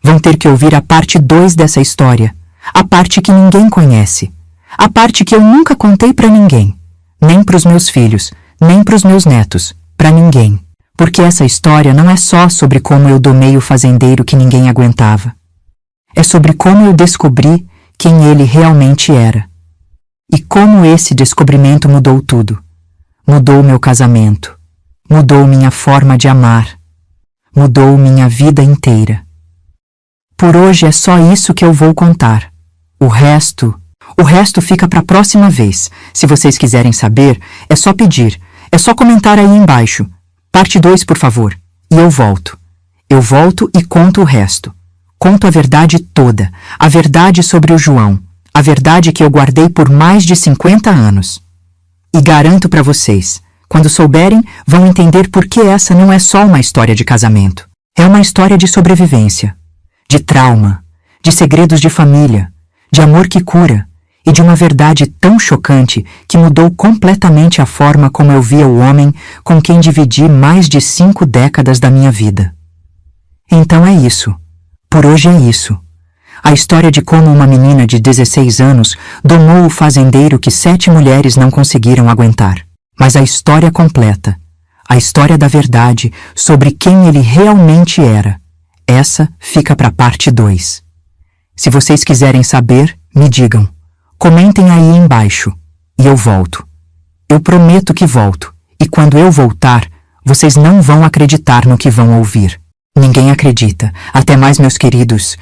Vão ter que ouvir a parte 2 dessa história, a parte que ninguém conhece, a parte que eu nunca contei pra ninguém, nem pros meus filhos, nem pros meus netos, pra ninguém. Porque essa história não é só sobre como eu domei o fazendeiro que ninguém aguentava. É sobre como eu descobri quem ele realmente era. E como esse descobrimento mudou tudo. Mudou meu casamento. Mudou minha forma de amar. Mudou minha vida inteira. Por hoje é só isso que eu vou contar. O resto fica para a próxima vez. Se vocês quiserem saber, é só pedir, é só comentar aí embaixo. Parte 2, por favor. E eu volto. Eu volto e conto o resto. Conto a verdade toda, a verdade sobre o João, a verdade que eu guardei por mais de 50 anos. E garanto para vocês, quando souberem, vão entender por que essa não é só uma história de casamento. É uma história de sobrevivência, de trauma, de segredos de família, de amor que cura e de uma verdade tão chocante que mudou completamente a forma como eu via o homem com quem dividi mais de 5 décadas da minha vida. Então é isso. Por hoje é isso. A história de como uma menina de 16 anos domou o fazendeiro que 7 mulheres não conseguiram aguentar. Mas a história completa, a história da verdade sobre quem ele realmente era, essa fica para parte 2. Se vocês quiserem saber, me digam. Comentem aí embaixo. E eu volto. Eu prometo que volto. E quando eu voltar, vocês não vão acreditar no que vão ouvir. Ninguém acredita. Até mais, meus queridos.